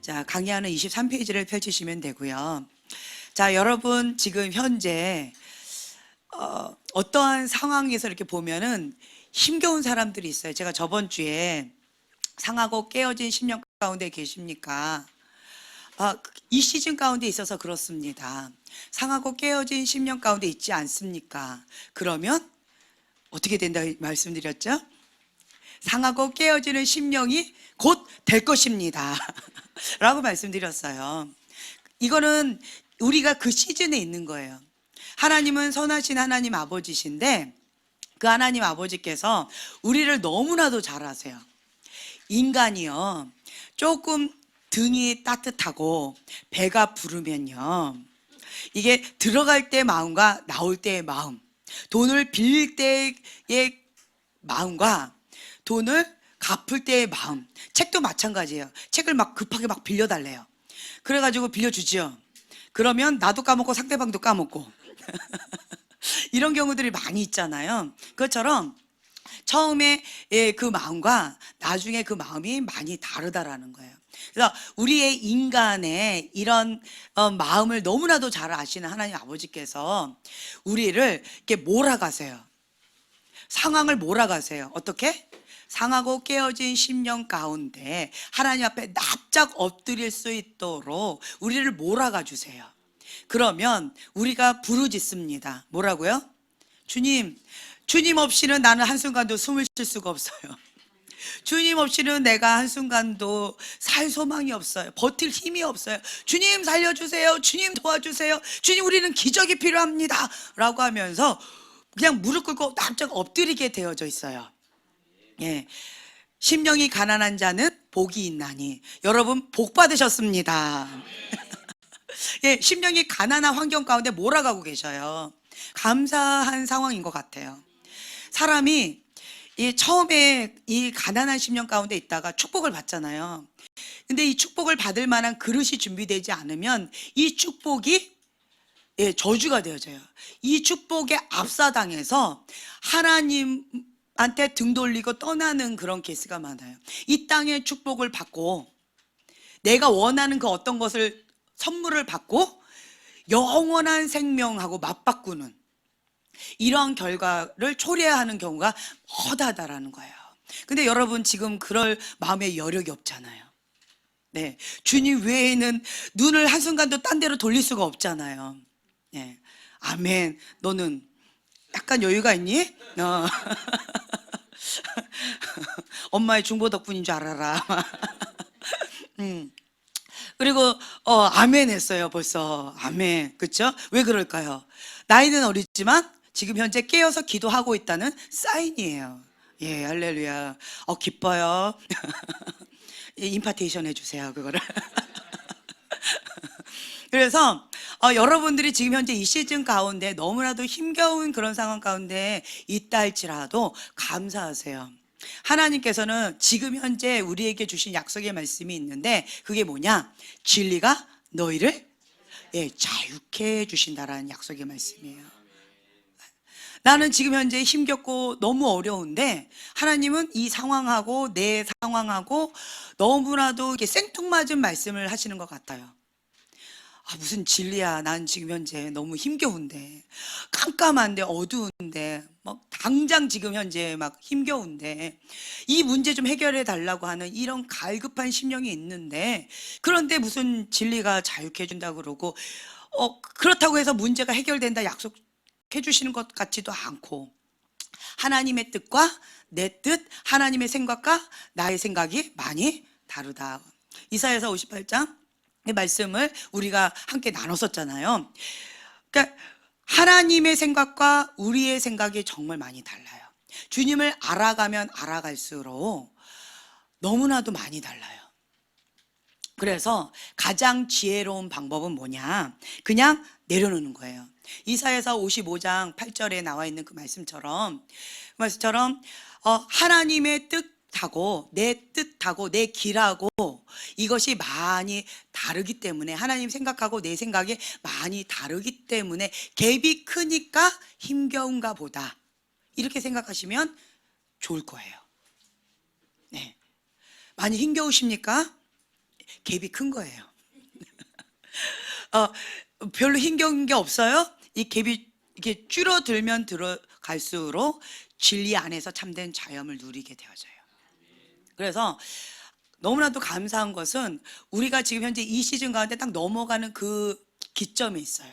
자, 강의하는 23페이지를 펼치시면 되고요. 자, 여러분 지금 현재 어떠한 상황에서 이렇게 보면은 힘겨운 사람들이 있어요. 제가 저번 주에 상하고 깨어진 10년 가운데 계십니까? 이 시즌 가운데 있어서 그렇습니다. 상하고 깨어진 10년 가운데 있지 않습니까? 그러면 어떻게 된다 말씀드렸죠? 상하고 깨어지는 심령이 곧 될 것입니다. 라고 말씀드렸어요. 이거는 우리가 그 시즌에 있는 거예요. 하나님은 선하신 하나님 아버지신데 그 하나님 아버지께서 우리를 너무나도 잘 아세요. 인간이요, 조금 등이 따뜻하고 배가 부르면요, 이게 들어갈 때 마음과 나올 때의 마음, 돈을 빌릴 때의 마음과 돈을 갚을 때의 마음, 책도 마찬가지예요. 책을 막 급하게 막 빌려달래요. 그래가지고 빌려주지요. 그러면 나도 까먹고 상대방도 까먹고 이런 경우들이 많이 있잖아요. 그것처럼 처음에 그 마음과 나중에 그 마음이 많이 다르다라는 거예요. 그래서 우리의 인간의 이런 마음을 너무나도 잘 아시는 하나님 아버지께서 우리를 이렇게 몰아가세요. 상황을 몰아가세요. 어떻게? 상하고 깨어진 심령 가운데 하나님 앞에 납작 엎드릴 수 있도록 우리를 몰아가 주세요. 그러면 우리가 부르짖습니다. 뭐라고요? 주님, 주님 없이는 나는 한순간도 숨을 쉴 수가 없어요. 주님 없이는 내가 한순간도 살 소망이 없어요. 버틸 힘이 없어요. 주님 살려주세요. 주님 도와주세요. 주님 우리는 기적이 필요합니다. 라고 하면서 그냥 무릎 꿇고 납작 엎드리게 되어져 있어요. 예, 심령이 가난한 자는 복이 있나니. 여러분 복 받으셨습니다. 예, 심령이 가난한 환경 가운데 몰아가고 계셔요. 감사한 상황인 것 같아요. 사람이 처음에 이 가난한 심령 가운데 있다가 축복을 받잖아요. 근데 이 축복을 받을 만한 그릇이 준비되지 않으면 이 축복이 저주가 되어져요. 이 축복에 압사당해서 하나님한테 등 돌리고 떠나는 그런 케이스가 많아요. 이 땅의 축복을 받고 내가 원하는 그 어떤 것을 선물을 받고 영원한 생명하고 맞바꾸는 이러한 결과를 초래하는 경우가 허다하다라는 거예요. 근데 여러분 지금 그럴 마음의 여력이 없잖아요. 네, 주님 외에는 눈을 한순간도 딴 데로 돌릴 수가 없잖아요. 네, 아멘. 너는 약간 여유가 있니? 엄마의 중보 덕분인 줄 알아라. 그리고 아멘 했어요. 벌써 아멘. 그렇죠? 왜 그럴까요? 나이는 어리지만 지금 현재 깨어서 기도하고 있다는 사인이에요. 예, 할렐루야. 기뻐요. 예, 임파테이션 해주세요, 그거를. 그래서 여러분들이 지금 현재 이 시즌 가운데 너무나도 힘겨운 그런 상황 가운데 있다 할지라도 감사하세요. 하나님께서는 지금 현재 우리에게 주신 약속의 말씀이 있는데 그게 뭐냐? 진리가 너희를 자유케 해주신다라는 약속의 말씀이에요. 나는 지금 현재 힘겹고 너무 어려운데 하나님은 이 상황하고 내 상황하고 너무나도 이렇게 생뚱맞은 말씀을 하시는 것 같아요. 무슨 진리야. 난 지금 현재 너무 힘겨운데, 깜깜한데, 어두운데, 막 당장 지금 현재 막 힘겨운데 이 문제 좀 해결해 달라고 하는 이런 갈급한 심령이 있는데, 그런데 무슨 진리가 자유케 해준다 그러고 그렇다고 해서 문제가 해결된다 약속해 주시는 것 같지도 않고, 하나님의 뜻과 내 뜻, 하나님의 생각과 나의 생각이 많이 다르다. 이사야서 58장 의 말씀을 우리가 함께 나눴었잖아요. 그러니까 하나님의 생각과 우리의 생각이 정말 많이 달라요. 주님을 알아가면 알아갈수록 너무나도 많이 달라요. 그래서 가장 지혜로운 방법은 뭐냐? 그냥 내려놓는 거예요. 이사야서 55장 8절에 나와 있는 그 말씀처럼 하나님의 뜻하고 내 뜻하고 내 길하고 이것이 많이 다르기 때문에, 하나님 생각하고 내 생각이 많이 다르기 때문에 갭이 크니까 힘겨운가 보다, 이렇게 생각하시면 좋을 거예요. 네. 많이 힘겨우십니까? 갭이 큰 거예요. 별로 힘겨운 게 없어요. 이 갭이 이게 줄어들면 들어갈수록 진리 안에서 참된 자유함을 누리게 되어져요. 그래서 너무나도 감사한 것은 우리가 지금 현재 이 시즌 가운데 딱 넘어가는 그 기점에 있어요.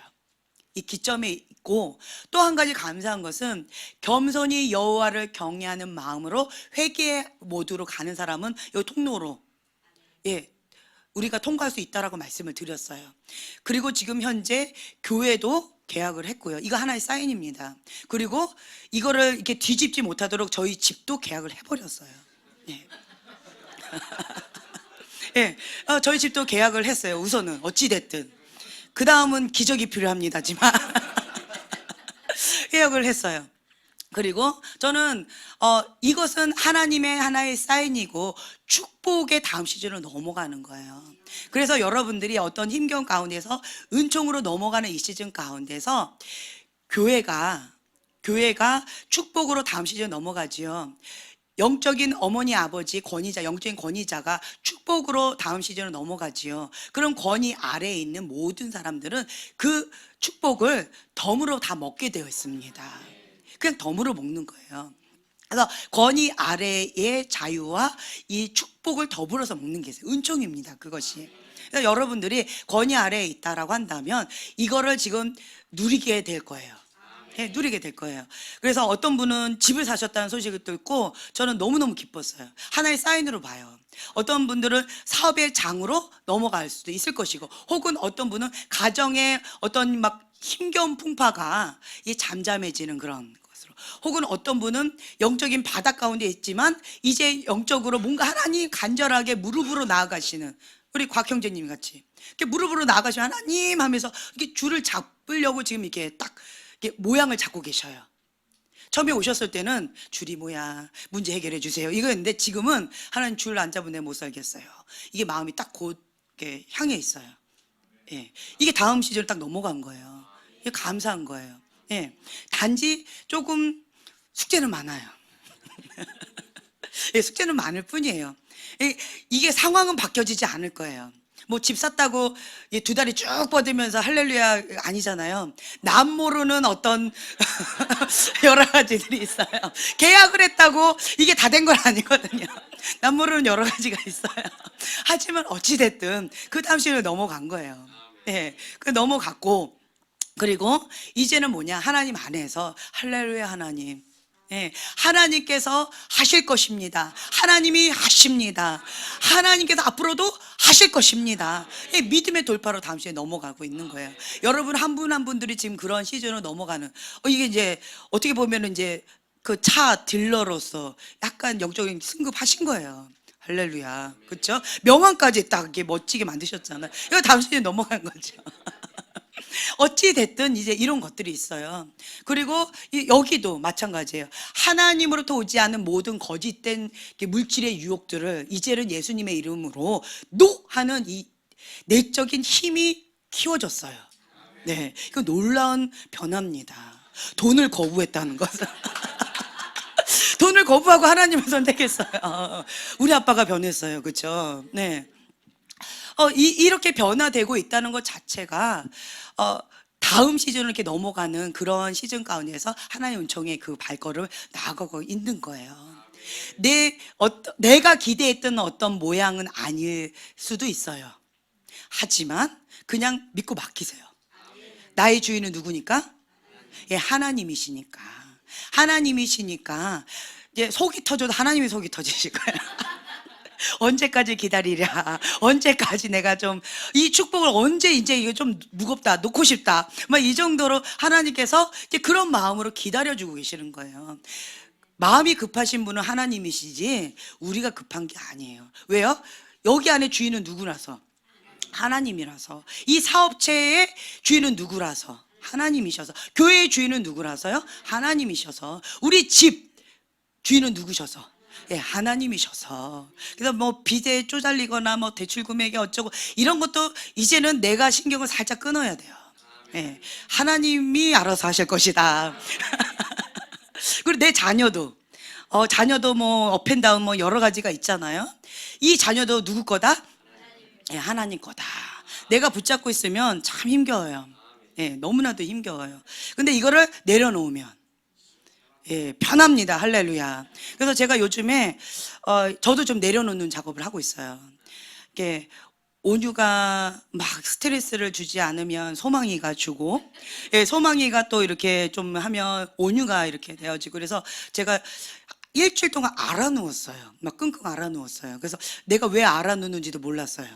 이 기점에 있고, 또 한 가지 감사한 것은 겸손히 여호와를 경외하는 마음으로 회개 모드로 가는 사람은 이 통로로 우리가 통과할 수 있다라고 말씀을 드렸어요. 그리고 지금 현재 교회도 계약을 했고요. 이거 하나의 사인입니다. 그리고 이거를 이렇게 뒤집지 못하도록 저희 집도 계약을 해버렸어요. 예. 예, 저희 집도 계약을 했어요. 우선은 어찌됐든 그 다음은 기적이 필요합니다지만 계약을 했어요. 그리고 저는 이것은 하나님의 하나의 사인이고 축복의 다음 시즌으로 넘어가는 거예요. 그래서 여러분들이 어떤 힘겨운 가운데서 은총으로 넘어가는 이 시즌 가운데서 교회가 축복으로 다음 시즌 넘어가지요. 영적인 어머니 아버지 권위자, 영적인 권위자가 축복으로 다음 시즌으로 넘어가지요. 그럼 권위 아래에 있는 모든 사람들은 그 축복을 덤으로 다 먹게 되어 있습니다. 그냥 덤으로 먹는 거예요. 그래서 권위 아래의 자유와 이 축복을 더불어서 먹는 게 있어요. 은총입니다, 그것이. 그래서 여러분들이 권위 아래에 있다라고 한다면 이거를 지금 누리게 될 거예요. 네, 누리게 될 거예요. 그래서 어떤 분은 집을 사셨다는 소식을 듣고 저는 너무너무 기뻤어요. 하나의 사인으로 봐요. 어떤 분들은 사업의 장으로 넘어갈 수도 있을 것이고, 혹은 어떤 분은 가정의 어떤 막 힘겨운 풍파가 잠잠해지는 그런 것으로, 혹은 어떤 분은 영적인 바닥 가운데 있지만 이제 영적으로 뭔가 하나님 간절하게 무릎으로 나아가시는, 우리 곽 형제님 같이 이렇게 무릎으로 나아가시면 하나님 하면서 이렇게 줄을 잡으려고 지금 이렇게 딱 이렇게 모양을 잡고 계셔요. 처음에 오셨을 때는 줄이 뭐야, 문제 해결해 주세요 이거였는데, 지금은 하나님 줄 안 잡으면 내가 못 살겠어요. 이게 마음이 딱 곧 향해 있어요. 예, 이게 다음 시즌을 딱 넘어간 거예요. 이게 감사한 거예요. 예, 단지 조금 숙제는 많아요. 예, 숙제는 많을 뿐이에요. 이게 상황은 바뀌어지지 않을 거예요. 뭐 집 샀다고 두 다리 쭉 뻗으면서 할렐루야 아니잖아요. 남 모르는 어떤 여러 가지들이 있어요. 계약을 했다고 이게 다 된 건 아니거든요. 남 모르는 여러 가지가 있어요. 하지만 어찌됐든 그 다음 시즌을 넘어간 거예요. 네, 그 넘어갔고, 그리고 이제는 뭐냐, 하나님 안에서 할렐루야 하나님, 예, 하나님께서 하실 것입니다. 하나님이 하십니다. 하나님께서 앞으로도 하실 것입니다. 예, 믿음의 돌파로 다음 시에 넘어가고 있는 거예요. 여러분 한 분 한 분들이 지금 그런 시즌으로 넘어가는, 이게 이제 어떻게 보면 이제 그 차 딜러로서 약간 영적인 승급하신 거예요. 할렐루야, 그렇죠? 명함까지 딱 이렇게 멋지게 만드셨잖아요. 이거 다음 시즌에 넘어간 거죠. 어찌 됐든 이제 이런 것들이 있어요. 그리고 여기도 마찬가지예요. 하나님으로부터 오지 않은 모든 거짓된 물질의 유혹들을 이제는 예수님의 이름으로 노 하는 이 내적인 힘이 키워졌어요. 네, 이거 놀라운 변화입니다. 돈을 거부했다는 것은 돈을 거부하고 하나님을 선택했어요. 우리 아빠가 변했어요, 그렇죠? 네. 이렇게 변화되고 있다는 것 자체가 다음 시즌을 이렇게 넘어가는 그런 시즌 가운데서 하나님의 은총의 그 발걸음을 나아가고 있는 거예요. 내가 기대했던 어떤 모양은 아닐 수도 있어요. 하지만 그냥 믿고 맡기세요. 나의 주인은 누구니까? 예, 하나님이시니까. 하나님이시니까 이제 속이 터져도 하나님이 속이 터지실 거예요. 언제까지 기다리랴? 언제까지 내가 좀 이 축복을 언제 이제 이거 좀 무겁다, 놓고 싶다, 막 이 정도로 하나님께서 이제 그런 마음으로 기다려주고 계시는 거예요. 마음이 급하신 분은 하나님이시지 우리가 급한 게 아니에요. 왜요? 여기 안에 주인은 누구라서? 하나님이라서. 이 사업체의 주인은 누구라서? 하나님이셔서. 교회의 주인은 누구라서요? 하나님이셔서. 우리 집 주인은 누구셔서? 예, 하나님이셔서. 그래서 뭐 빚에 쪼달리거나 뭐 대출 금액이 어쩌고 이런 것도 이제는 내가 신경을 살짝 끊어야 돼요. 예, 하나님이 알아서 하실 것이다. 그리고 내 자녀도 자녀도 뭐 업앤다운 뭐 여러 가지가 있잖아요. 이 자녀도 누구 거다? 예, 하나님 거다. 내가 붙잡고 있으면 참 힘겨워요. 예, 너무나도 힘겨워요. 근데 이거를 내려놓으면 예, 편합니다. 할렐루야. 그래서 제가 요즘에 저도 좀 내려놓는 작업을 하고 있어요. 이게 온유가 막 스트레스를 주지 않으면 소망이가 주고, 예, 소망이가 또 이렇게 좀 하면 온유가 이렇게 되어지고, 그래서 제가 일주일 동안 알아누웠어요. 막 끙끙 알아누웠어요. 그래서 내가 왜 알아누는지도 몰랐어요.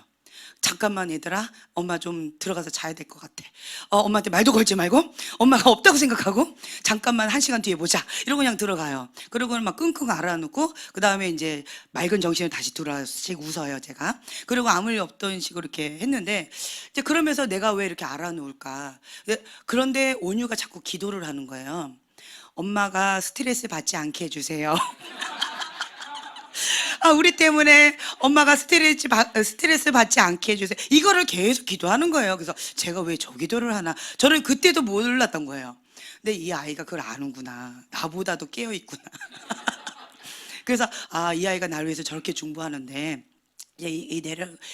잠깐만 얘들아, 엄마 좀 들어가서 자야 될 것 같아. 엄마한테 말도 걸지 말고, 엄마가 없다고 생각하고 잠깐만 1시간 뒤에 보자 이러고 그냥 들어가요. 그러고는 막 끙끙 알아놓고 그 다음에 이제 맑은 정신을 다시 돌아씩 웃어요 제가. 그리고 아무 일 없던 식으로 이렇게 했는데, 이제 그러면서 내가 왜 이렇게 알아놓을까. 그런데 온유가 자꾸 기도를 하는 거예요. 엄마가 스트레스 받지 않게 해주세요. 우리 때문에 엄마가 스트레스 받지 않게 해주세요. 이거를 계속 기도하는 거예요. 그래서 제가 왜 저 기도를 하나. 저는 그때도 몰랐던 거예요. 근데 이 아이가 그걸 아는구나. 나보다도 깨어있구나. 그래서 이 아이가 나를 위해서 저렇게 중보하는데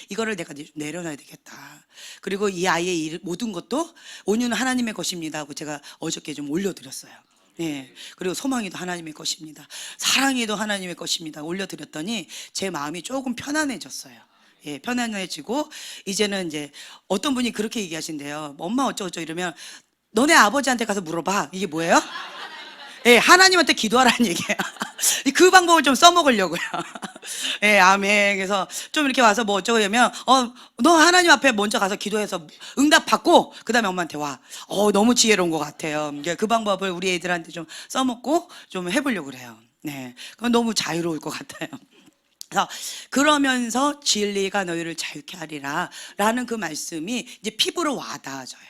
이거를 내가 내려놔야 되겠다. 그리고 이 아이의 모든 것도 온유는 하나님의 것입니다 하고 제가 어저께 좀 올려드렸어요. 네. 그리고 소망이도 하나님의 것입니다. 사랑이도 하나님의 것입니다. 올려드렸더니 제 마음이 조금 편안해졌어요. 예, 편안해지고 이제는 이제 어떤 분이 그렇게 얘기하신대요. 엄마 어쩌고저쩌고 이러면 너네 아버지한테 가서 물어봐. 이게 뭐예요? 예, 하나님한테 기도하라는 얘기예요. 그 방법을 좀 써먹으려고요. 예, 아멘. 그래서 좀 이렇게 와서 뭐 어쩌고 하면, 너 하나님 앞에 먼저 가서 기도해서 응답받고, 그 다음에 엄마한테 와. 너무 지혜로운 것 같아요. 그 방법을 우리 애들한테 좀 써먹고 좀 해보려고 그래요. 네. 그건 너무 자유로울 것 같아요. 그래서 그러면서 진리가 너희를 자유케 하리라 라는 그 말씀이 이제 피부로 와닿아져요.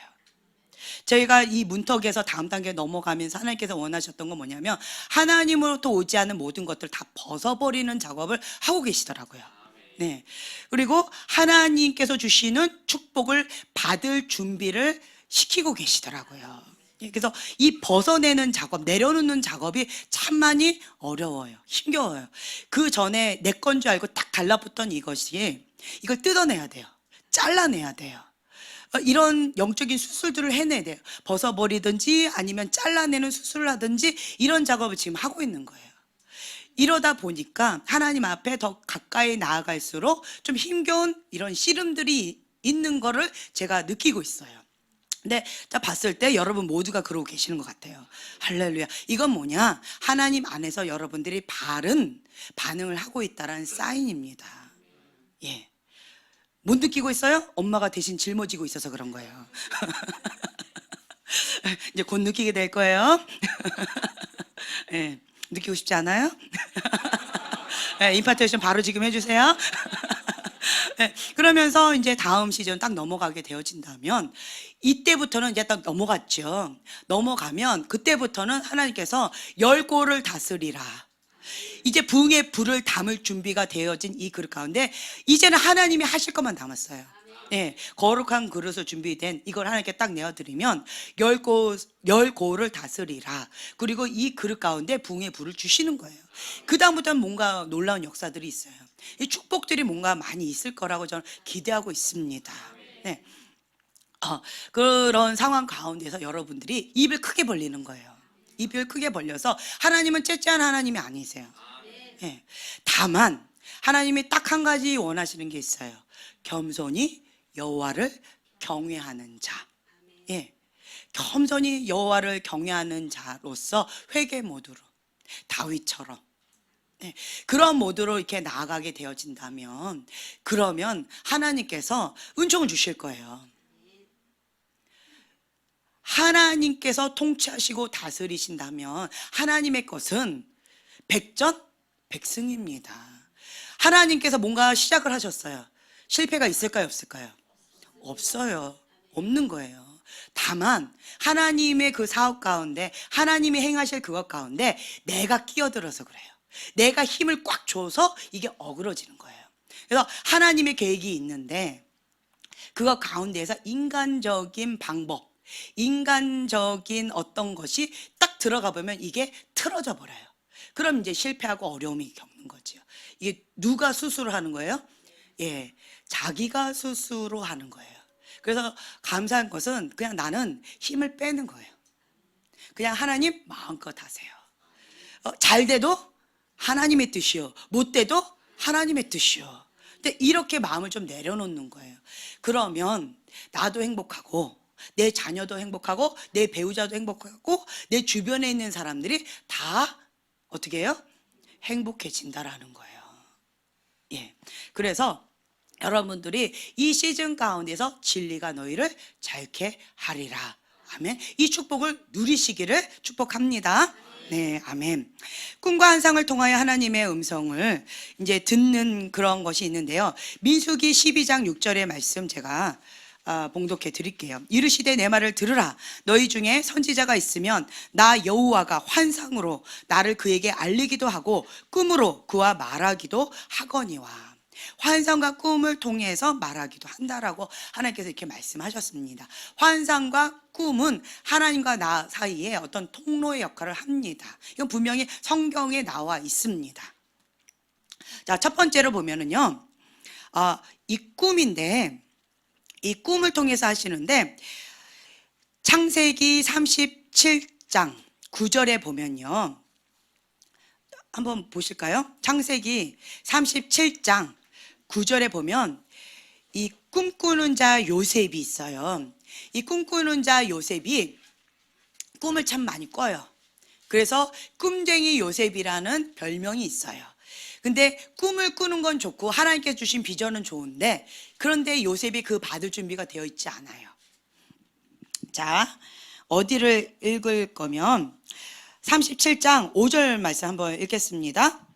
저희가 이 문턱에서 다음 단계에 넘어가면서 하나님께서 원하셨던 건 뭐냐면 하나님으로부터 오지 않은 모든 것들을 다 벗어버리는 작업을 하고 계시더라고요. 네. 그리고 하나님께서 주시는 축복을 받을 준비를 시키고 계시더라고요. 그래서 이 벗어내는 작업, 내려놓는 작업이 참 많이 어려워요. 힘겨워요. 그 전에 내 건 줄 알고 딱 달라붙던 이것이 이걸 뜯어내야 돼요. 잘라내야 돼요. 이런 영적인 수술들을 해내야 돼요. 벗어버리든지 아니면 잘라내는 수술을 하든지 이런 작업을 지금 하고 있는 거예요. 이러다 보니까 하나님 앞에 더 가까이 나아갈수록 좀 힘겨운 이런 씨름들이 있는 거를 제가 느끼고 있어요. 근데 봤을 때 여러분 모두가 그러고 계시는 것 같아요. 할렐루야. 이건 뭐냐? 하나님 안에서 여러분들이 바른 반응을 하고 있다는 사인입니다. 예. 못 느끼고 있어요? 엄마가 대신 짊어지고 있어서 그런 거예요. 이제 곧 느끼게 될 거예요. 예, 느끼고 싶지 않아요? 예, 임파테이션 바로 지금 해주세요. 예, 그러면서 이제 다음 시즌 딱 넘어가게 되어진다면 이때부터는 이제 딱 넘어갔죠. 넘어가면 그때부터는 하나님께서 10골을 다스리라. 이제 부흥의 불을 담을 준비가 되어진 이 그릇 가운데 이제는 하나님이 하실 것만 남았어요. 네, 거룩한 그릇을 준비된 이걸 하나님께 딱 내어드리면 10골을 다스리라. 그리고 이 그릇 가운데 부흥의 불을 주시는 거예요. 그 다음부터는 뭔가 놀라운 역사들이 있어요. 이 축복들이 뭔가 많이 있을 거라고 저는 기대하고 있습니다. 네. 그런 상황 가운데서 여러분들이 입을 크게 벌리는 거예요. 입을 크게 벌려서 하나님은 째째한 하나님이 아니세요. 예. 다만 하나님이 딱 한 가지 원하시는 게 있어요. 겸손히 여호와를 경외하는 자. 예. 겸손히 여호와를 경외하는 자로서 회개 모드로 다윗처럼 그런 모드로 이렇게 나아가게 되어진다면 그러면 하나님께서 은총을 주실 거예요. 하나님께서 통치하시고 다스리신다면 하나님의 것은 백전백승입니다. 하나님께서 뭔가 시작을 하셨어요. 실패가 있을까요? 없을까요? 없어요. 없는 거예요. 다만 하나님의 그 사업 가운데 하나님이 행하실 그것 가운데 내가 끼어들어서 그래요. 내가 힘을 꽉 줘서 이게 어그러지는 거예요. 그래서 하나님의 계획이 있는데 그것 가운데에서 인간적인 방법, 인간적인 어떤 것이 딱 들어가 보면 이게 틀어져 버려요. 그럼 이제 실패하고 어려움이 겪는 거죠. 이게 누가 수술을 하는 거예요? 예, 자기가 스스로 하는 거예요. 그래서 감사한 것은 그냥 나는 힘을 빼는 거예요. 그냥 하나님 마음껏 하세요. 잘 돼도 하나님의 뜻이요, 못 돼도 하나님의 뜻이요. 근데 이렇게 마음을 좀 내려놓는 거예요. 그러면 나도 행복하고 내 자녀도 행복하고 내 배우자도 행복하고 내 주변에 있는 사람들이 다 어떻게 해요? 행복해진다라는 거예요. 예. 그래서 여러분들이 이 시즌 가운데서 진리가 너희를 자유케 하리라. 아멘. 이 축복을 누리시기를 축복합니다. 네, 아멘. 꿈과 환상을 통하여 하나님의 음성을 이제 듣는 그런 것이 있는데요. 민수기 12장 6절의 말씀 제가 봉독해 드릴게요. 이르시되 내 말을 들으라. 너희 중에 선지자가 있으면 나 여호와가 환상으로 나를 그에게 알리기도 하고 꿈으로 그와 말하기도 하거니와. 환상과 꿈을 통해서 말하기도 한다라고 하나님께서 이렇게 말씀하셨습니다. 환상과 꿈은 하나님과 나 사이에 어떤 통로의 역할을 합니다. 이건 분명히 성경에 나와 있습니다. 자, 첫 번째로 보면은요, 이 꿈인데, 이 꿈을 통해서 하시는데, 창세기 37장 9절에 보면요, 한번 보실까요? 창세기 37장 9절에 보면 이 꿈꾸는 자 요셉이 있어요. 이 꿈꾸는 자 요셉이 꿈을 참 많이 꿔요. 그래서 꿈쟁이 요셉이라는 별명이 있어요. 근데 꿈을 꾸는 건 좋고 하나님께 주신 비전은 좋은데, 그런데 요셉이 그 받을 준비가 되어 있지 않아요. 자, 어디를 읽을 거면 37장 5절 말씀 한번 읽겠습니다.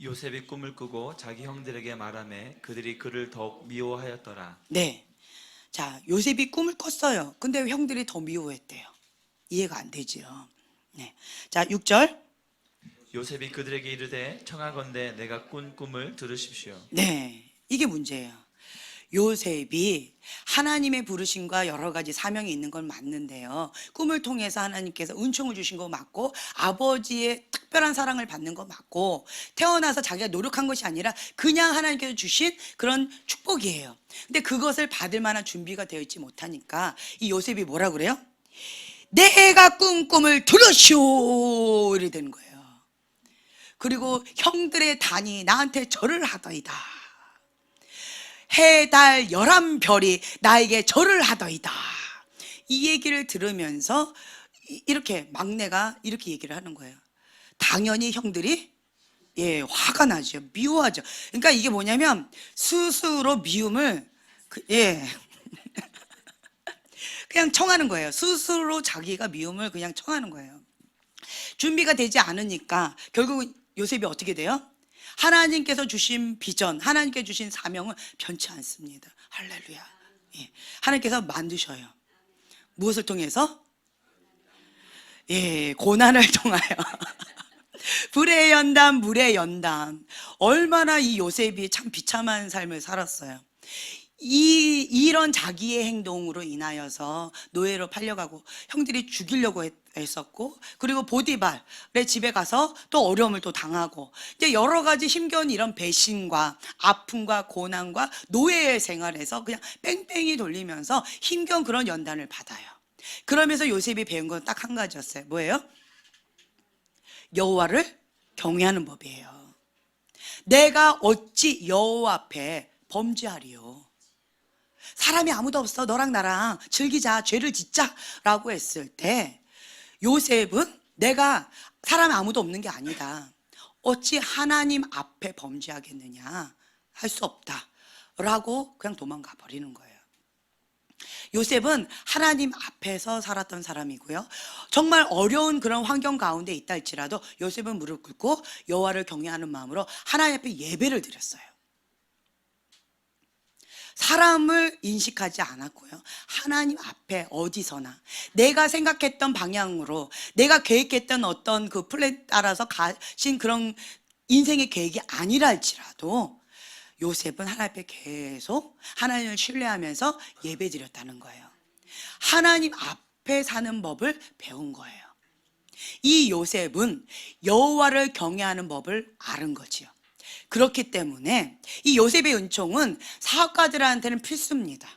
요셉이 꿈을 꾸고 자기 형들에게 말하매 그들이 그를 더욱 미워하였더라. 네. 자, 요셉이 꿈을 꿨어요. 근데 형들이 더 미워했대요. 이해가 안 되죠. 네. 자, 6절. 요셉이 그들에게 이르되 청하건대 내가 꾼 꿈을 들으십시오. 네. 이게 문제예요. 요셉이 하나님의 부르심과 여러 가지 사명이 있는 건 맞는데요, 꿈을 통해서 하나님께서 은총을 주신 거 맞고 아버지의 특별한 사랑을 받는 거 맞고 태어나서 자기가 노력한 것이 아니라 그냥 하나님께서 주신 그런 축복이에요. 근데 그것을 받을 만한 준비가 되어 있지 못하니까 이 요셉이 뭐라 그래요? 내가 꾼 꿈을 들으시오, 이래 되는 거예요. 그리고 형들의 단이 나한테 절을 하더이다. 해, 달, 11별이 나에게 절을 하더이다. 이 얘기를 들으면서 이렇게 막내가 이렇게 얘기를 하는 거예요. 당연히 형들이 화가 나죠. 미워하죠. 그러니까 이게 뭐냐면 스스로 미움을 그냥 청하는 거예요. 스스로 자기가 미움을 그냥 청하는 거예요. 준비가 되지 않으니까 결국은 요셉이 어떻게 돼요? 하나님께서 주신 비전, 하나님께서 주신 사명은 변치 않습니다. 할렐루야. 예. 하나님께서 만드셔요. 무엇을 통해서? 고난을 통하여. 불의 연단, 물의 연단. 얼마나 이 요셉이 참 비참한 삶을 살았어요. 이런 자기의 행동으로 인하여서 노예로 팔려가고 형들이 죽이려고 했었고, 그리고 보디발의 집에 가서 또 어려움을 또 당하고, 이제 여러 가지 힘겨운 이런 배신과 아픔과 고난과 노예의 생활에서 그냥 뺑뺑이 돌리면서 힘겨운 그런 연단을 받아요. 그러면서 요셉이 배운 건 딱 한 가지였어요. 뭐예요? 여호와를 경외하는 법이에요. 내가 어찌 여호와 앞에 범죄하리요? 사람이 아무도 없어, 너랑 나랑 즐기자, 죄를 짓자 라고 했을 때 요셉은 내가 사람이 아무도 없는 게 아니다, 어찌 하나님 앞에 범죄하겠느냐, 할 수 없다 라고 그냥 도망가 버리는 거예요. 요셉은 하나님 앞에서 살았던 사람이고요, 정말 어려운 그런 환경 가운데 있다 할지라도 요셉은 무릎 꿇고 여호와를 경외하는 마음으로 하나님 앞에 예배를 드렸어요. 사람을 인식하지 않았고요, 하나님 앞에 어디서나 내가 생각했던 방향으로, 내가 계획했던 어떤 그 플랜 따라서 가신 그런 인생의 계획이 아니라 할지라도 요셉은 하나님 앞에 계속 하나님을 신뢰하면서 예배드렸다는 거예요. 하나님 앞에 사는 법을 배운 거예요. 이 요셉은 여호와를 경외하는 법을 아는 거지요. 그렇기 때문에 이 요셉의 은총은 사업가들한테는 필수입니다.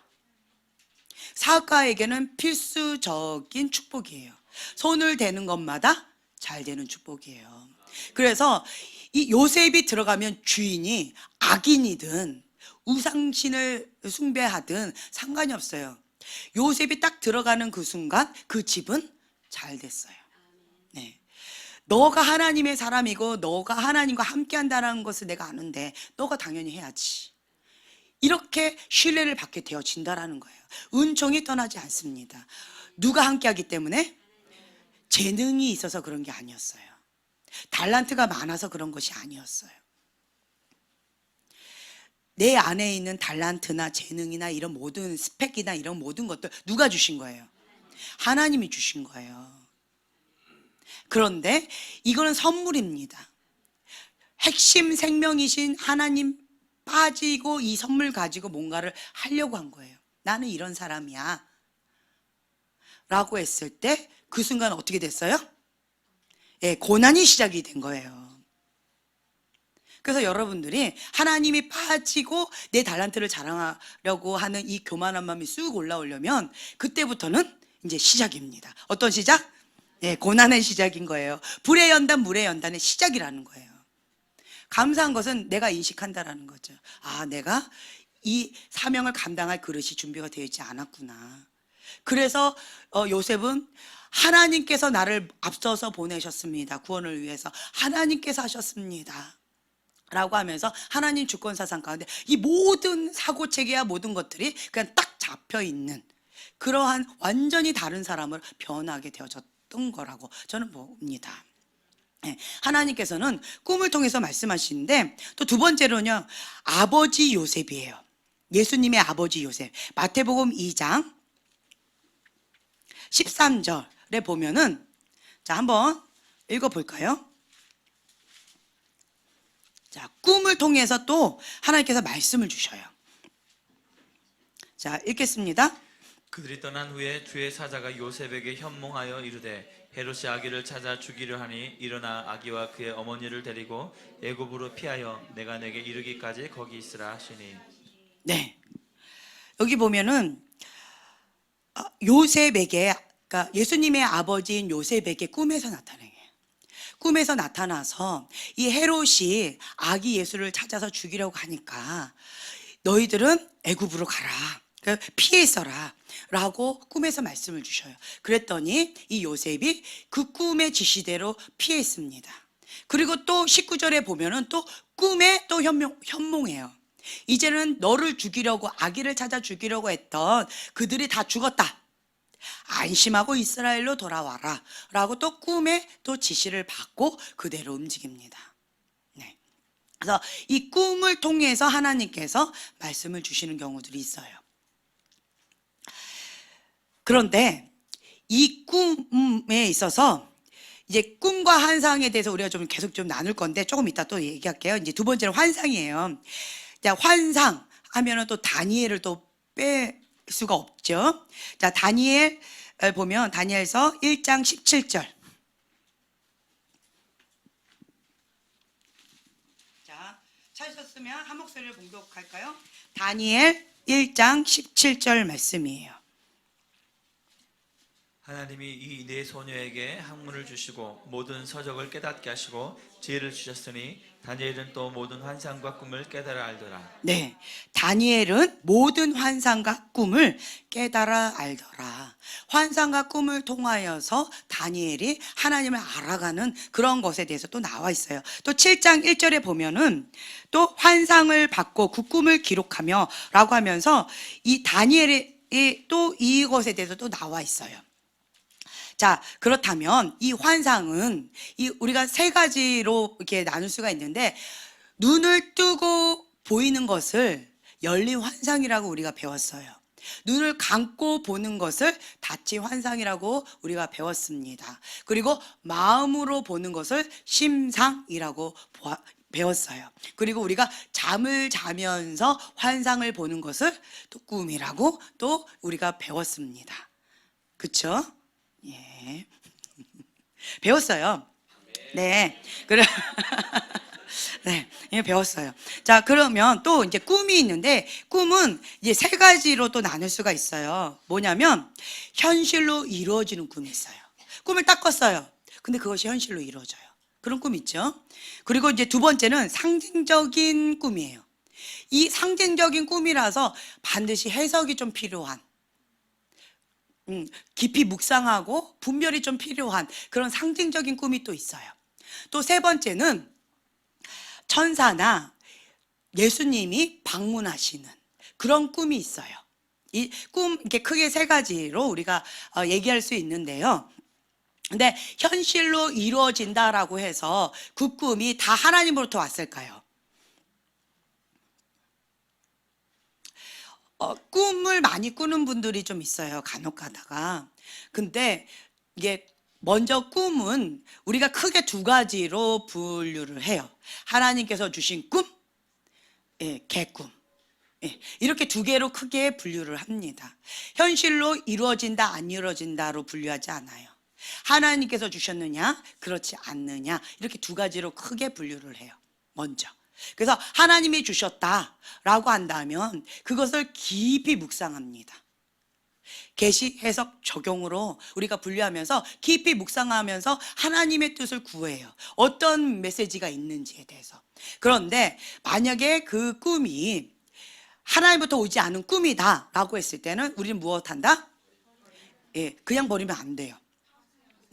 사업가에게는 필수적인 축복이에요. 손을 대는 것마다 잘 되는 축복이에요. 그래서 이 요셉이 들어가면 주인이 악인이든 우상신을 숭배하든 상관이 없어요. 요셉이 딱 들어가는 그 순간 그 집은 잘 됐어요. 네. 너가 하나님의 사람이고 너가 하나님과 함께 한다는 것을 내가 아는데 너가 당연히 해야지. 이렇게 신뢰를 받게 되어진다라는 거예요. 은총이 떠나지 않습니다. 누가 함께 하기 때문에? 재능이 있어서 그런 게 아니었어요. 달란트가 많아서 그런 것이 아니었어요. 내 안에 있는 달란트나 재능이나 이런 모든 스펙이나 이런 모든 것들 누가 주신 거예요? 하나님이 주신 거예요. 그런데 이거는 선물입니다. 핵심 생명이신 하나님 빠지고 이 선물 가지고 뭔가를 하려고 한 거예요. 나는 이런 사람이야 라고 했을 때 그 순간 어떻게 됐어요? 예, 고난이 시작이 된 거예요. 그래서 여러분들이 하나님이 빠지고 내 달란트를 자랑하려고 하는 이 교만한 마음이 쑥 올라오려면 그때부터는 이제 시작입니다. 어떤 시작? 예, 고난의 시작인 거예요. 불의 연단, 물의 연단의 시작이라는 거예요. 감사한 것은 내가 인식한다라는 거죠. 아, 내가 이 사명을 감당할 그릇이 준비가 되어 있지 않았구나. 그래서 요셉은 하나님께서 나를 앞서서 보내셨습니다. 구원을 위해서 하나님께서 하셨습니다 라고 하면서 하나님 주권사상 가운데 이 모든 사고체계와 모든 것들이 그냥 딱 잡혀있는 그러한 완전히 다른 사람으로 변하게 되어졌던 거라고 저는 봅니다. 하나님께서는 꿈을 통해서 말씀하시는데 또 두 번째로는요, 아버지 요셉이에요. 예수님의 아버지 요셉. 마태복음 2장 13절에 보면은, 자, 한번 읽어볼까요? 자, 꿈을 통해서 또 하나님께서 말씀을 주셔요. 자, 읽겠습니다. 그들이 떠난 후에 주의 사자가 요셉에게 현몽하여 이르되 헤롯이 아기를 찾아 죽이려 하니 일어나 아기와 그의 어머니를 데리고 애굽으로 피하여 내가 내게 이르기까지 거기 있으라 하시니. 네, 여기 보면은 요셉에게, 그러니까 예수님의 아버지인 요셉에게 꿈에서 나타나요. 꿈에서 나타나서 이 헤롯이 아기 예수를 찾아서 죽이려고 하니까 너희들은 애굽으로 가라, 그러니까 피해 있어라 라고 꿈에서 말씀을 주셔요. 그랬더니 이 요셉이 그 꿈의 지시대로 피해 있습니다. 그리고 또 19절에 보면은 또 꿈에 또 현몽해요. 이제는 너를 죽이려고, 아기를 찾아 죽이려고 했던 그들이 다 죽었다. 안심하고 이스라엘로 돌아와라 라고 또 꿈에 또 지시를 받고 그대로 움직입니다. 네. 그래서 이 꿈을 통해서 하나님께서 말씀을 주시는 경우들이 있어요. 그런데 이 꿈에 있어서 이제 꿈과 환상에 대해서 우리가 좀 계속 좀 나눌 건데 조금 이따 또 얘기할게요. 이제 두 번째는 환상이에요. 자, 환상 하면은 또 다니엘을 또 뺄 수가 없죠. 자, 다니엘 보면 다니엘서 1장 17절. 자, 찾으셨으면 한 목소리를 봉독할까요? 다니엘 1장 17절 말씀이에요. 하나님이 이 네 소녀에게 학문을 주시고 모든 서적을 깨닫게 하시고 지혜를 주셨으니 다니엘은 또 모든 환상과 꿈을 깨달아 알더라. 네, 다니엘은 모든 환상과 꿈을 깨달아 알더라. 환상과 꿈을 통하여서 다니엘이 하나님을 알아가는 그런 것에 대해서 또 나와 있어요. 또 7장 1절에 보면은 또 환상을 받고 그 꿈을 기록하며 라고 하면서 이 다니엘이 또 이것에 대해서 또 나와 있어요. 자, 그렇다면 이 환상은 우리가 세 가지로 이렇게 나눌 수가 있는데, 눈을 뜨고 보이는 것을 열린 환상이라고 우리가 배웠어요. 눈을 감고 보는 것을 닫힌 환상이라고 우리가 배웠습니다. 그리고 마음으로 보는 것을 심상이라고 배웠어요. 그리고 우리가 잠을 자면서 환상을 보는 것을 또 꿈이라고 또 우리가 배웠습니다. 그쵸? 예. 배웠어요. 네. 그래. 네, 이거 배웠어요. 자, 그러면 또 이제 꿈이 있는데, 꿈은 이제 세 가지로 또 나눌 수가 있어요. 뭐냐면, 현실로 이루어지는 꿈이 있어요. 꿈을 딱 꿨어요. 근데 그것이 현실로 이루어져요. 그런 꿈 있죠. 그리고 이제 두 번째는 상징적인 꿈이에요. 이 상징적인 꿈이라서 반드시 해석이 좀 필요한, 깊이 묵상하고 분별이 좀 필요한 그런 상징적인 꿈이 또 있어요. 또 세 번째는 천사나 예수님이 방문하시는 그런 꿈이 있어요. 이 꿈 이렇게 크게 세 가지로 우리가 얘기할 수 있는데요. 근데 현실로 이루어진다라고 해서 그 꿈이 다 하나님으로부터 왔을까요? 꿈을 많이 꾸는 분들이 좀 있어요. 간혹 가다가. 근데 이게 먼저 꿈은 우리가 크게 두 가지로 분류를 해요. 하나님께서 주신 꿈, 예, 개꿈. 예, 이렇게 두 개로 크게 분류를 합니다. 현실로 이루어진다, 안 이루어진다로 분류하지 않아요. 하나님께서 주셨느냐, 그렇지 않느냐, 이렇게 두 가지로 크게 분류를 해요. 먼저. 그래서 하나님이 주셨다라고 한다면 그것을 깊이 묵상합니다. 계시, 해석, 적용으로 우리가 분류하면서 깊이 묵상하면서 하나님의 뜻을 구해요. 어떤 메시지가 있는지에 대해서. 그런데 만약에 그 꿈이 하나님부터 오지 않은 꿈이다라고 했을 때는 우리는 무엇한다? 예, 그냥 버리면 안 돼요.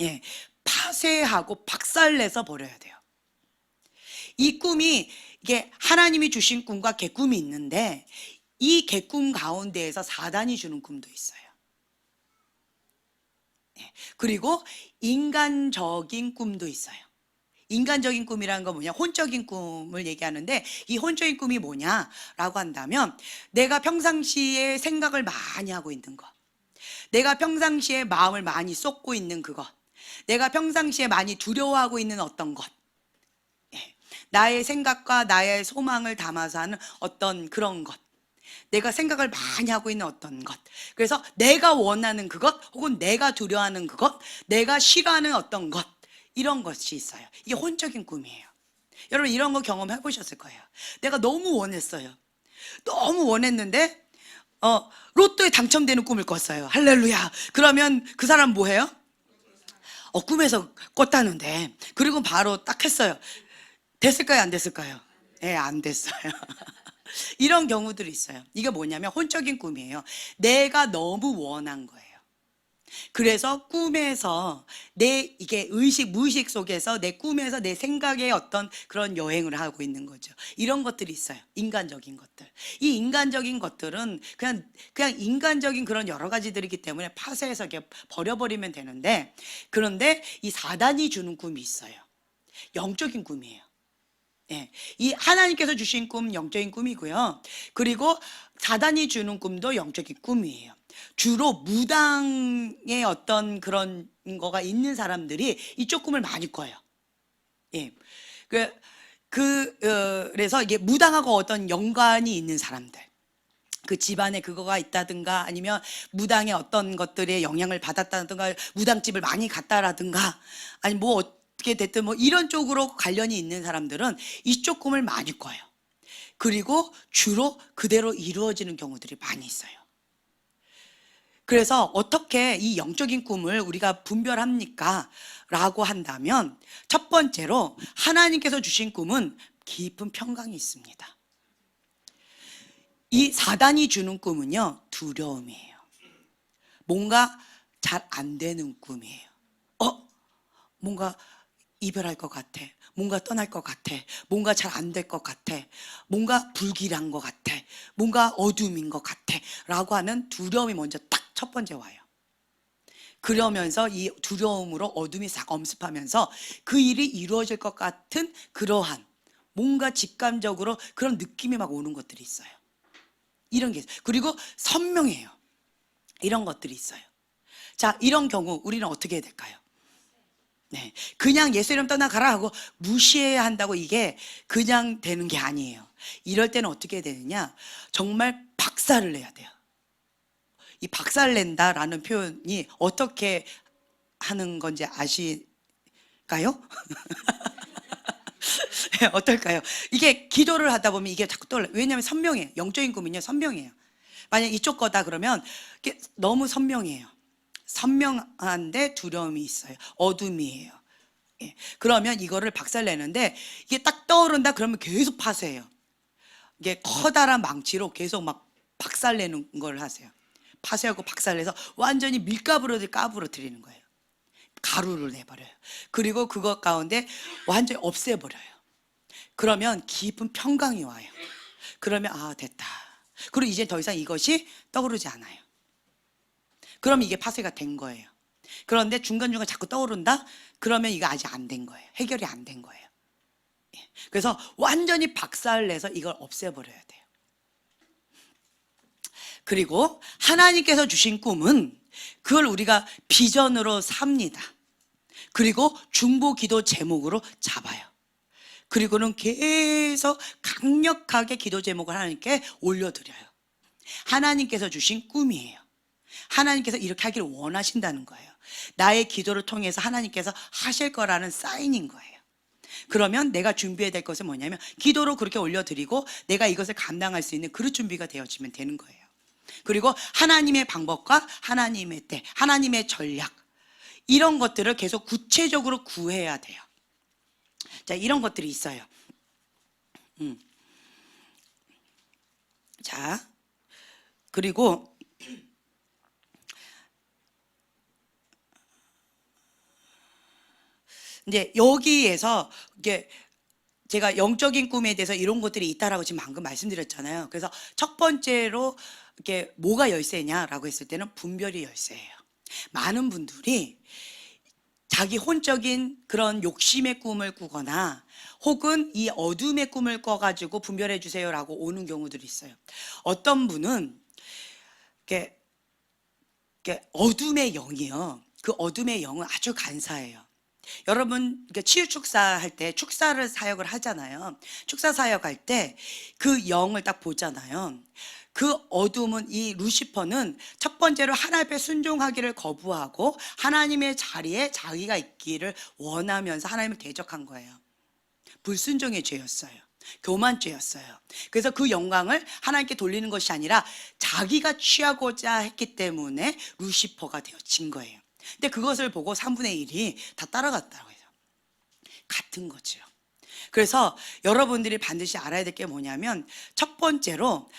예, 파쇄하고 박살내서 버려야 돼요. 이 꿈이 이게 하나님이 주신 꿈과 개꿈이 있는데 이 개꿈 가운데에서 사단이 주는 꿈도 있어요. 예, 그리고 인간적인 꿈도 있어요. 인간적인 꿈이라는 건 뭐냐? 혼적인 꿈을 얘기하는데 이 혼적인 꿈이 뭐냐라고 한다면 내가 평상시에 생각을 많이 하고 있는 것, 내가 평상시에 마음을 많이 쏟고 있는 그것, 내가 평상시에 많이 두려워하고 있는 어떤 것, 나의 생각과 나의 소망을 담아서 하는 어떤 그런 것, 내가 생각을 많이 하고 있는 어떤 것, 그래서 내가 원하는 그것 혹은 내가 두려워하는 그것, 내가 싫어하는 어떤 것, 이런 것이 있어요. 이게 혼적인 꿈이에요. 여러분 이런 거 경험해 보셨을 거예요. 내가 너무 원했어요. 너무 원했는데 로또에 당첨되는 꿈을 꿨어요. 할렐루야. 그러면 그 사람 뭐 해요? 꿈에서 꿨다는데 그리고 바로 딱 했어요. 됐을까요? 안 됐을까요? 네, 안 됐어요. 이런 경우들이 있어요. 이게 뭐냐면 혼적인 꿈이에요. 내가 너무 원한 거예요. 그래서 꿈에서 내 이게 의식 무의식 속에서 내 꿈에서 내 생각의 어떤 그런 여행을 하고 있는 거죠. 이런 것들이 있어요. 인간적인 것들. 이 인간적인 것들은 그냥 인간적인 그런 여러 가지들이기 때문에 파쇄해서 이렇게 버려버리면 되는데, 그런데 이 사단이 주는 꿈이 있어요. 영적인 꿈이에요. 예, 이 하나님께서 주신 꿈 영적인 꿈이고요. 그리고 사단이 주는 꿈도 영적인 꿈이에요. 주로 무당의 어떤 그런 거가 있는 사람들이 이쪽 꿈을 많이 꿔요. 예, 그래서 이게 무당하고 어떤 연관이 있는 사람들, 그 집안에 그거가 있다든가 아니면 무당의 어떤 것들에 영향을 받았다든가 무당집을 많이 갔다라든가 아니 뭐 어떻게 됐든 뭐 이런 쪽으로 관련이 있는 사람들은 이쪽 꿈을 많이 꿔요. 그리고 주로 그대로 이루어지는 경우들이 많이 있어요. 그래서 어떻게 이 영적인 꿈을 우리가 분별합니까? 라고 한다면 첫 번째로 하나님께서 주신 꿈은 깊은 평강이 있습니다. 이 사단이 주는 꿈은요, 두려움이에요. 뭔가 잘 안 되는 꿈이에요. 뭔가 이별할 것 같아. 뭔가 떠날 것 같아. 뭔가 잘 안 될 것 같아. 뭔가 불길한 것 같아. 뭔가 어둠인 것 같아. 라고 하는 두려움이 먼저 딱 첫 번째 와요. 그러면서 이 두려움으로 어둠이 싹 엄습하면서 그 일이 이루어질 것 같은 그러한 뭔가 직감적으로 그런 느낌이 막 오는 것들이 있어요. 이런 게 있어요. 그리고 선명해요. 이런 것들이 있어요. 자, 이런 경우 우리는 어떻게 해야 될까요? 네, 그냥 예수 이름 떠나가라 하고 무시해야 한다고 이게 그냥 되는 게 아니에요. 이럴 때는 어떻게 해야 되느냐? 정말 박살을 내야 돼요. 이 박살낸다라는 표현이 어떻게 하는 건지 아실까요? 어떨까요? 이게 기도를 하다 보면 이게 자꾸 떠올라요. 왜냐하면 선명해요. 영적인 꿈은요, 선명해요. 만약 이쪽 거다 그러면 이게 너무 선명해요. 선명한데 두려움이 있어요. 어둠이에요. 예. 그러면 이거를 박살내는데 이게 딱 떠오른다 그러면 계속 파쇄해요. 이게 커다란 망치로 계속 막 박살내는 걸 하세요. 파쇄하고 박살내서 완전히 밀가루로 까부러뜨리는 거예요. 가루를 내버려요. 그리고 그것 가운데 완전히 없애버려요. 그러면 깊은 평강이 와요. 그러면 아, 됐다. 그리고 이제 더 이상 이것이 떠오르지 않아요. 그럼 이게 파쇄가 된 거예요. 그런데 중간중간 자꾸 떠오른다? 그러면 이거 아직 안 된 거예요. 해결이 안 된 거예요. 그래서 완전히 박살내서 이걸 없애버려야 돼요. 그리고 하나님께서 주신 꿈은 그걸 우리가 비전으로 삽니다. 그리고 중보 기도 제목으로 잡아요. 그리고는 계속 강력하게 기도 제목을 하나님께 올려드려요. 하나님께서 주신 꿈이에요. 하나님께서 이렇게 하기를 원하신다는 거예요. 나의 기도를 통해서 하나님께서 하실 거라는 사인인 거예요. 그러면 내가 준비해야 될 것은 뭐냐면 기도로 그렇게 올려드리고 내가 이것을 감당할 수 있는 그릇 준비가 되어지면 되는 거예요. 그리고 하나님의 방법과 하나님의 때, 하나님의 전략, 이런 것들을 계속 구체적으로 구해야 돼요. 자, 이런 것들이 있어요. 자, 그리고 이제 여기에서 이게 제가 영적인 꿈에 대해서 이런 것들이 있다라고 지금 방금 말씀드렸잖아요. 그래서 첫 번째로 이게 뭐가 열쇠냐라고 했을 때는 분별이 열쇠예요. 많은 분들이 자기 혼적인 그런 욕심의 꿈을 꾸거나 혹은 이 어둠의 꿈을 꿔가지고 분별해 주세요라고 오는 경우들이 있어요. 어떤 분은 이렇게 어둠의 영이요. 그 어둠의 영은 아주 간사해요. 여러분 치유 축사할 때 축사를 사역을 하잖아요. 축사 사역할 때 그 영을 딱 보잖아요. 그 어둠은, 이 루시퍼는 첫 번째로 하나님 앞에 순종하기를 거부하고 하나님의 자리에 자기가 있기를 원하면서 하나님을 대적한 거예요. 불순종의 죄였어요. 교만죄였어요. 그래서 그 영광을 하나님께 돌리는 것이 아니라 자기가 취하고자 했기 때문에 루시퍼가 되어진 거예요. 근데 그것을 보고 3분의 1이 다 따라갔다고 해요. 같은 거죠. 그래서 여러분들이 반드시 알아야 될 게 뭐냐면 첫 번째로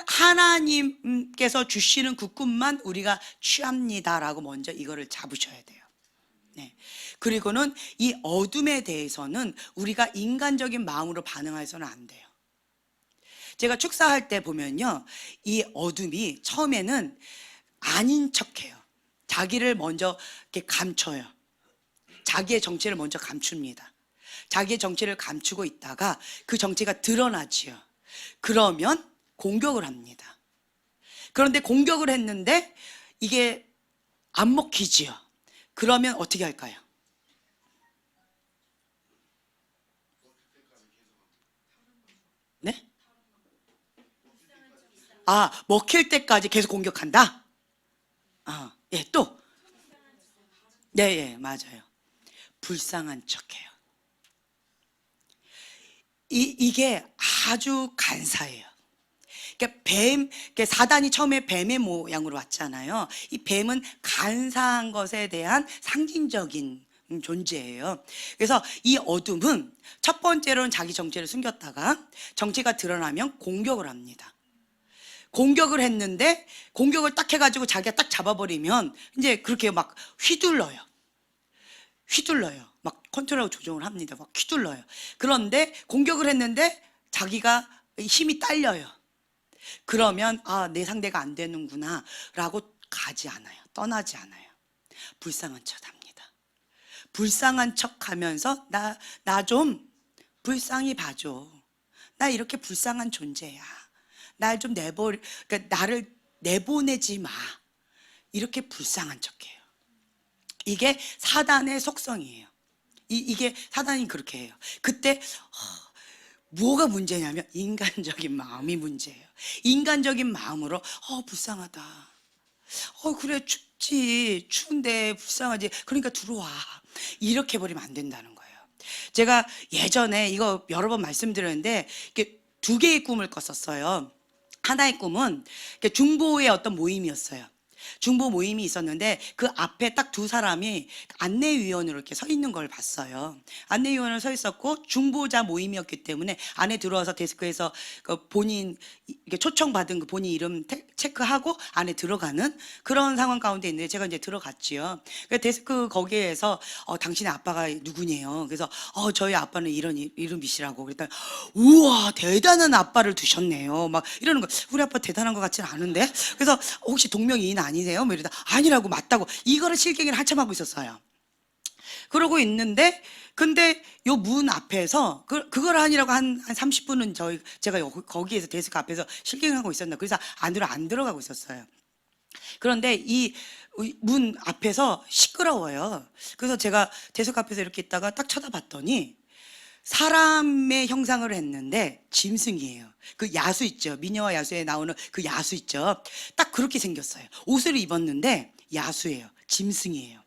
하나님께서 주시는 그 꿈만 우리가 취합니다라고 먼저 이거를 잡으셔야 돼요. 네. 그리고는 이 어둠에 대해서는 우리가 인간적인 마음으로 반응해서는 안 돼요. 제가 축사할 때 보면요, 이 어둠이 처음에는 아닌 척해요. 자기를 먼저 이렇게 감춰요. 자기의 정체를 먼저 감춥니다. 자기의 정체를 감추고 있다가 그 정체가 드러나지요. 그러면 공격을 합니다. 그런데 공격을 했는데 이게 안 먹히지요. 그러면 어떻게 할까요? 네? 아, 먹힐 때까지 계속 공격한다? 아, 예, 또. 네, 예, 맞아요. 불쌍한 척해요. 이게 아주 간사해요. 그러니까 사단이 처음에 뱀의 모양으로 왔잖아요. 이 뱀은 간사한 것에 대한 상징적인 존재예요. 그래서 이 어둠은 첫 번째로는 자기 정체를 숨겼다가 정체가 드러나면 공격을 합니다. 공격을 했는데 공격을 딱 해가지고 자기가 딱 잡아버리면 이제 그렇게 막 휘둘러요. 막 컨트롤하고 조정을 합니다. 막 휘둘러요. 그런데 공격을 했는데 자기가 힘이 딸려요. 그러면 아, 내 상대가 안 되는구나 라고 가지 않아요. 떠나지 않아요. 불쌍한 척 합니다. 불쌍한 척 하면서 나 좀 불쌍히 봐줘. 나 이렇게 불쌍한 존재야. 날 좀 그러니까 나를 내보내지 마. 이렇게 불쌍한 척해요. 이게 사단의 속성이에요. 이게 사단이 그렇게 해요. 그때 뭐가 문제냐면 인간적인 마음이 문제예요. 인간적인 마음으로 불쌍하다. 그래 춥지. 추운데 불쌍하지. 그러니까 들어와. 이렇게 해버리면 안 된다는 거예요. 제가 예전에 이거 여러 번 말씀드렸는데 이렇게 두 개의 꿈을 꿨었어요. 하나의 꿈은 이렇게 중보의 어떤 모임이었어요. 중보 모임이 있었는데 그 앞에 딱 두 사람이 안내위원으로 이렇게 서 있는 걸 봤어요. 안내위원으로 서 있었고 중보자 모임이었기 때문에 안에 들어와서 데스크에서 그 본인 이렇게 초청받은 그 본인 이름 체크하고 안에 들어가는 그런 상황 가운데 있는데 제가 이제 들어갔지요. 그 데스크 거기에서 당신의 아빠가 누구냐요? 그래서 저희 아빠는 이런 이름이시라고 그랬더니 우와 대단한 아빠를 두셨네요. 막 이러는 거. 우리 아빠 대단한 것 같지는 않은데. 그래서 혹시 동명이인 아니세요? 뭐 이러다 아니라고 맞다고 이거를 실갱이를 한참 하고 있었어요. 그러고 있는데 근데 요 문 앞에서 그걸 아니라고 한 30분은 제가 거기에서 데스크 앞에서 실갱하고 있었나. 그래서 안으로 안 들어가고 있었어요. 그런데 이 문 앞에서 시끄러워요. 그래서 제가 데스크 앞에서 이렇게 있다가 딱 쳐다봤더니 사람의 형상을 했는데 짐승이에요. 그 야수 있죠. 미녀와 야수에 나오는 그 야수 있죠. 딱 그렇게 생겼어요. 옷을 입었는데 야수예요. 짐승이에요.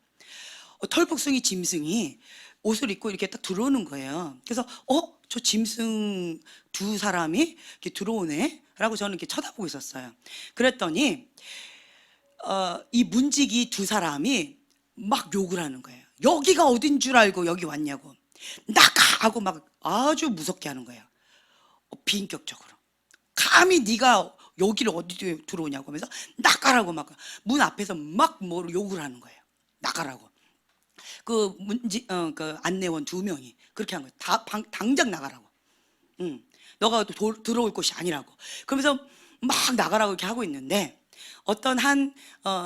털복숭이 짐승이 옷을 입고 이렇게 딱 들어오는 거예요. 그래서 저 짐승 두 사람이 이렇게 들어오네? 라고 저는 이렇게 쳐다보고 있었어요. 그랬더니 이 문지기 두 사람이 막 욕을 하는 거예요. 여기가 어딘 줄 알고 여기 왔냐고. 나가! 하고 막 아주 무섭게 하는 거예요. 비인격적으로. 감히 네가 여기를 어디 들어오냐고 하면서 나가라고 막 문 앞에서 막 뭐 욕을 하는 거예요. 나가라고. 그 그 안내원 두 명이 그렇게 한 거예요. 당장 나가라고. 너가 들어올 곳이 아니라고. 그러면서 막 나가라고 이렇게 하고 있는데 어떤 한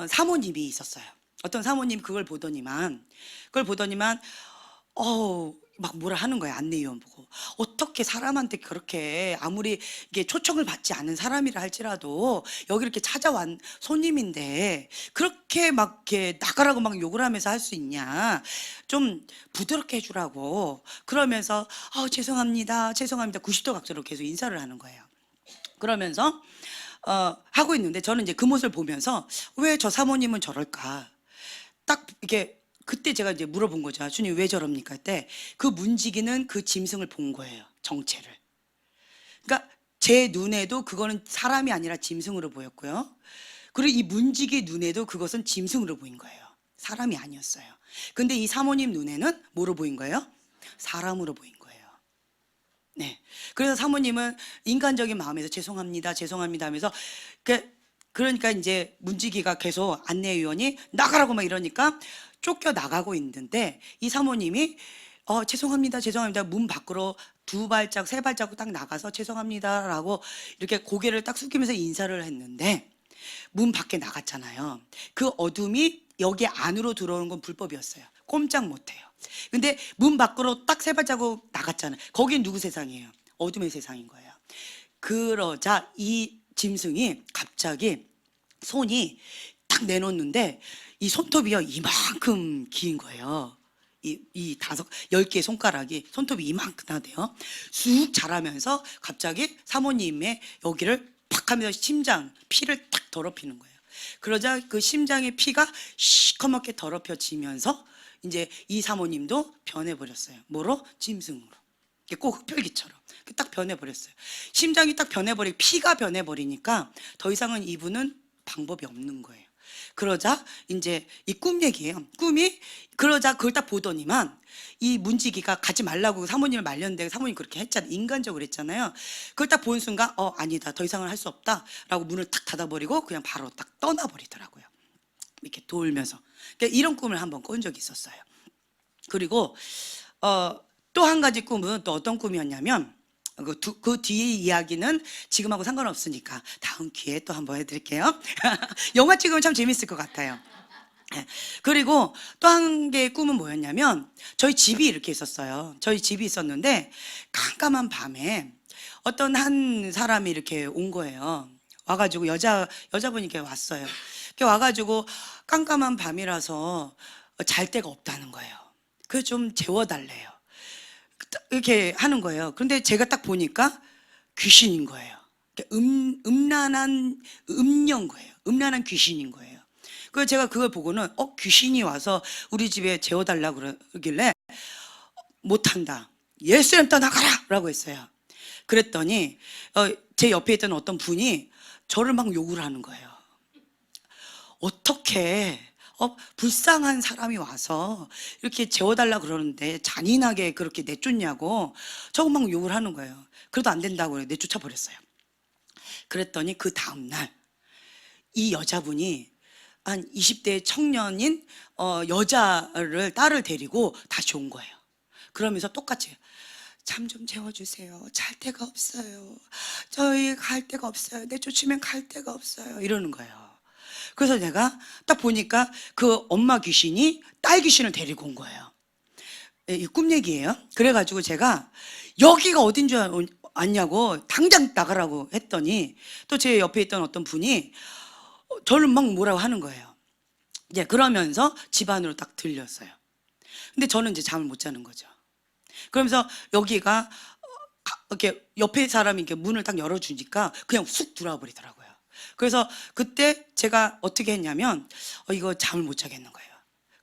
사모님이 있었어요. 어떤 사모님 그걸 보더니만 막 뭐라 하는 거야. 안내위원 보고 어떻게 사람한테 그렇게 아무리 이게 초청을 받지 않은 사람이라 할지라도 여기 이렇게 찾아온 손님인데 그렇게 막 이렇게 나가라고 막 욕을 하면서 할 수 있냐. 좀 부드럽게 해주라고. 그러면서 죄송합니다 90도 각도로 계속 인사를 하는 거예요. 그러면서 하고 있는데 저는 이제 그 모습을 보면서 왜 저 사모님은 저럴까. 딱 이렇게 그때 제가 이제 물어본 거죠. 주님 왜 저럽니까? 그때 그 문지기는 그 짐승을 본 거예요. 정체를. 그러니까 제 눈에도 그거는 사람이 아니라 짐승으로 보였고요. 그리고 이 문지기 눈에도 그것은 짐승으로 보인 거예요. 사람이 아니었어요. 근데 이 사모님 눈에는 뭐로 보인 거예요? 사람으로 보인 거예요. 네. 그래서 사모님은 인간적인 마음에서 죄송합니다 하면서 그러니까 이제 문지기가 계속 안내위원이 나가라고 막 이러니까 쫓겨 나가고 있는데 이 사모님이 죄송합니다 문 밖으로 두 발짝 세 발자국 딱 나가서 죄송합니다라고 이렇게 고개를 딱 숙이면서 인사를 했는데 문 밖에 나갔잖아요. 그 어둠이 여기 안으로 들어오는 건 불법이었어요. 꼼짝 못해요. 근데 문 밖으로 딱 세 발자국 나갔잖아요. 거긴 누구 세상이에요? 어둠의 세상인 거예요. 그러자 이 짐승이 갑자기 손이 딱 내놓는데 이 손톱이요 이만큼 긴 거예요. 이 10개의 손가락이 손톱이 이만큼 나대요. 쑥 자라면서 갑자기 사모님의 여기를 팍 하면서 심장 피를 딱 더럽히는 거예요. 그러자 그 심장의 피가 시커멓게 더럽혀지면서 이제 이 사모님도 변해버렸어요. 뭐로? 짐승으로. 꼭 흡혈귀처럼 딱 변해버렸어요. 심장이 딱 변해버리고 피가 변해버리니까 더 이상은 이분은 방법이 없는 거예요. 그러자 이제 이 꿈 얘기예요. 꿈이 그러자 그걸 딱 보더니만 이 문지기가 가지 말라고 사모님을 말렸는데 사모님 그렇게 했잖아요. 인간적으로 했잖아요. 그걸 딱 본 순간 아니다 더 이상은 할 수 없다라고 문을 탁 닫아버리고 그냥 바로 딱 떠나버리더라고요. 이렇게 돌면서. 그러니까 이런 꿈을 한번 꾼 적이 있었어요. 그리고 또 한 가지 꿈은 또 어떤 꿈이었냐면 그 뒤의 이야기는 지금하고 상관없으니까 다음 기회에 또 한번 해드릴게요. 영화 찍으면 참 재밌을 것 같아요. 그리고 또 한 개의 꿈은 뭐였냐면 저희 집이 이렇게 있었어요. 저희 집이 있었는데 깜깜한 밤에 어떤 한 사람이 이렇게 온 거예요. 와가지고 여자분이 이렇게 왔어요. 이렇게 와가지고 깜깜한 밤이라서 잘 데가 없다는 거예요. 그래서 좀 재워달래요. 이렇게 하는 거예요. 그런데 제가 딱 보니까 귀신인 거예요. 음란한 음녀인 거예요. 음란한 귀신인 거예요. 그래서 제가 그걸 보고는 귀신이 와서 우리 집에 재워달라고 그러길래 못한다. 예수님 떠나가라! 라고 했어요. 그랬더니 제 옆에 있던 어떤 분이 저를 막 욕을 하는 거예요. 어떻게 불쌍한 사람이 와서 이렇게 재워달라 그러는데 잔인하게 그렇게 내쫓냐고 저거 막 욕을 하는 거예요. 그래도 안 된다고 내쫓아 버렸어요. 그랬더니 그 다음날 이 여자분이 한 20대 청년인 딸을 데리고 다시 온 거예요. 그러면서 똑같이 잠 좀 재워주세요. 잘 데가 없어요. 저희 갈 데가 없어요. 내쫓으면 갈 데가 없어요. 이러는 거예요. 그래서 내가 딱 보니까 그 엄마 귀신이 딸 귀신을 데리고 온 거예요. 이 꿈 얘기예요. 그래가지고 제가 여기가 어딘 줄 아냐고 당장 나가라고 했더니 또 제 옆에 있던 어떤 분이 저를 막 뭐라고 하는 거예요. 이제 그러면서 집 안으로 딱 들렸어요. 근데 저는 이제 잠을 못 자는 거죠. 그러면서 여기가 이렇게 옆에 사람이 이렇게 문을 딱 열어주니까 그냥 쑥 들어와 버리더라고요. 그래서 그때 제가 어떻게 했냐면 이거 잠을 못 자겠는 거예요.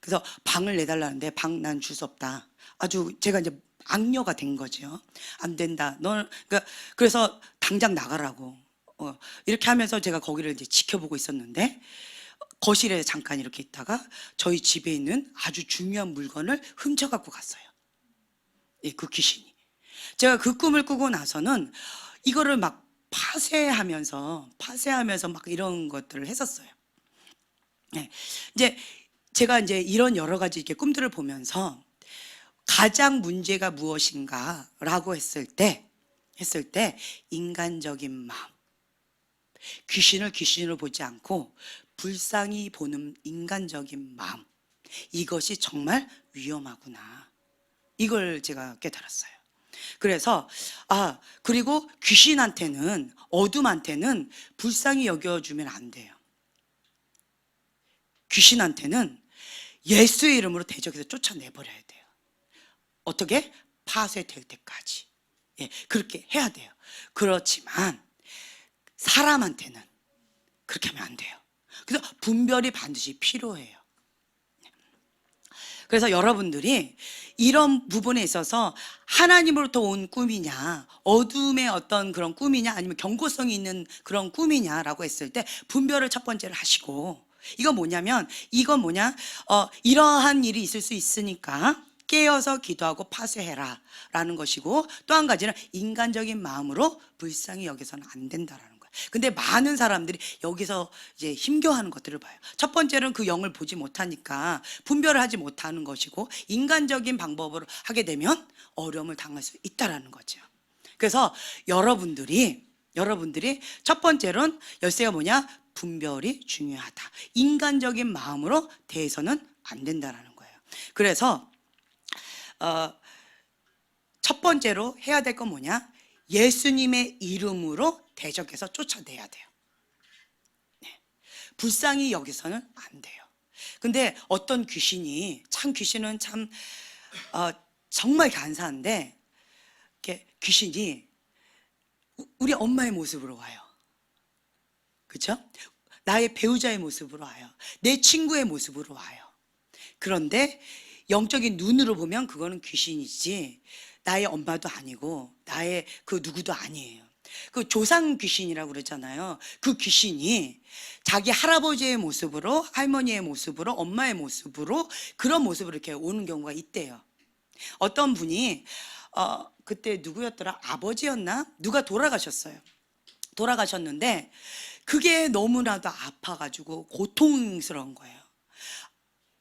그래서 방을 내달라는데 방 난 줄 수 없다. 아주 제가 이제 악녀가 된 거죠. 안 된다. 너 그래서 당장 나가라고 이렇게 하면서 제가 거기를 이제 지켜보고 있었는데 거실에 잠깐 이렇게 있다가 저희 집에 있는 아주 중요한 물건을 훔쳐갖고 갔어요. 예, 그 귀신이. 제가 그 꿈을 꾸고 나서는 이거를 막 파쇄하면서 막 이런 것들을 했었어요. 네. 이제 제가 이제 이런 여러 가지 이렇게 꿈들을 보면서 가장 문제가 무엇인가라고 했을 때 인간적인 마음. 귀신을 귀신으로 보지 않고 불쌍히 보는 인간적인 마음. 이것이 정말 위험하구나. 이걸 제가 깨달았어요. 그래서 그리고 귀신한테는 어둠한테는 불쌍히 여겨주면 안 돼요. 귀신한테는 예수의 이름으로 대적해서 쫓아내버려야 돼요. 어떻게? 파쇄될 때까지. 예, 그렇게 해야 돼요. 그렇지만 사람한테는 그렇게 하면 안 돼요. 그래서 분별이 반드시 필요해요. 그래서 여러분들이 이런 부분에 있어서 하나님으로부터 온 꿈이냐, 어둠의 어떤 그런 꿈이냐, 아니면 경고성이 있는 그런 꿈이냐라고 했을 때 분별을 첫 번째로 하시고, 이건 뭐냐면, 이러한 일이 있을 수 있으니까 깨어서 기도하고 파쇄해라 라는 것이고, 또 한 가지는 인간적인 마음으로 불쌍히 여기서는 안 된다라는 거예요. 근데 많은 사람들이 여기서 이제 힘겨워하는 것들을 봐요. 첫 번째는 그 영을 보지 못하니까 분별을 하지 못하는 것이고, 인간적인 방법으로 하게 되면 어려움을 당할 수 있다라는 거죠. 그래서 여러분들이 첫 번째로는 열쇠가 뭐냐? 분별이 중요하다. 인간적인 마음으로 대해서는 안 된다라는 거예요. 그래서 첫 번째로 해야 될 건 뭐냐? 예수님의 이름으로 대적해서 쫓아내야 돼요. 네. 불쌍히 여기서는 안 돼요. 근데 어떤 귀신이 귀신은 참 정말 간사한데, 이렇게 귀신이 우리 엄마의 모습으로 와요. 그렇죠? 나의 배우자의 모습으로 와요. 내 친구의 모습으로 와요. 그런데 영적인 눈으로 보면 그거는 귀신이지 나의 엄마도 아니고 나의 그 누구도 아니에요. 그 조상 귀신이라고 그러잖아요. 그 귀신이 자기 할아버지의 모습으로, 할머니의 모습으로, 엄마의 모습으로, 그런 모습으로 이렇게 오는 경우가 있대요. 어떤 분이 그때 누구였더라? 아버지였나? 누가 돌아가셨어요. 돌아가셨는데 그게 너무나도 아파가지고 고통스러운 거예요.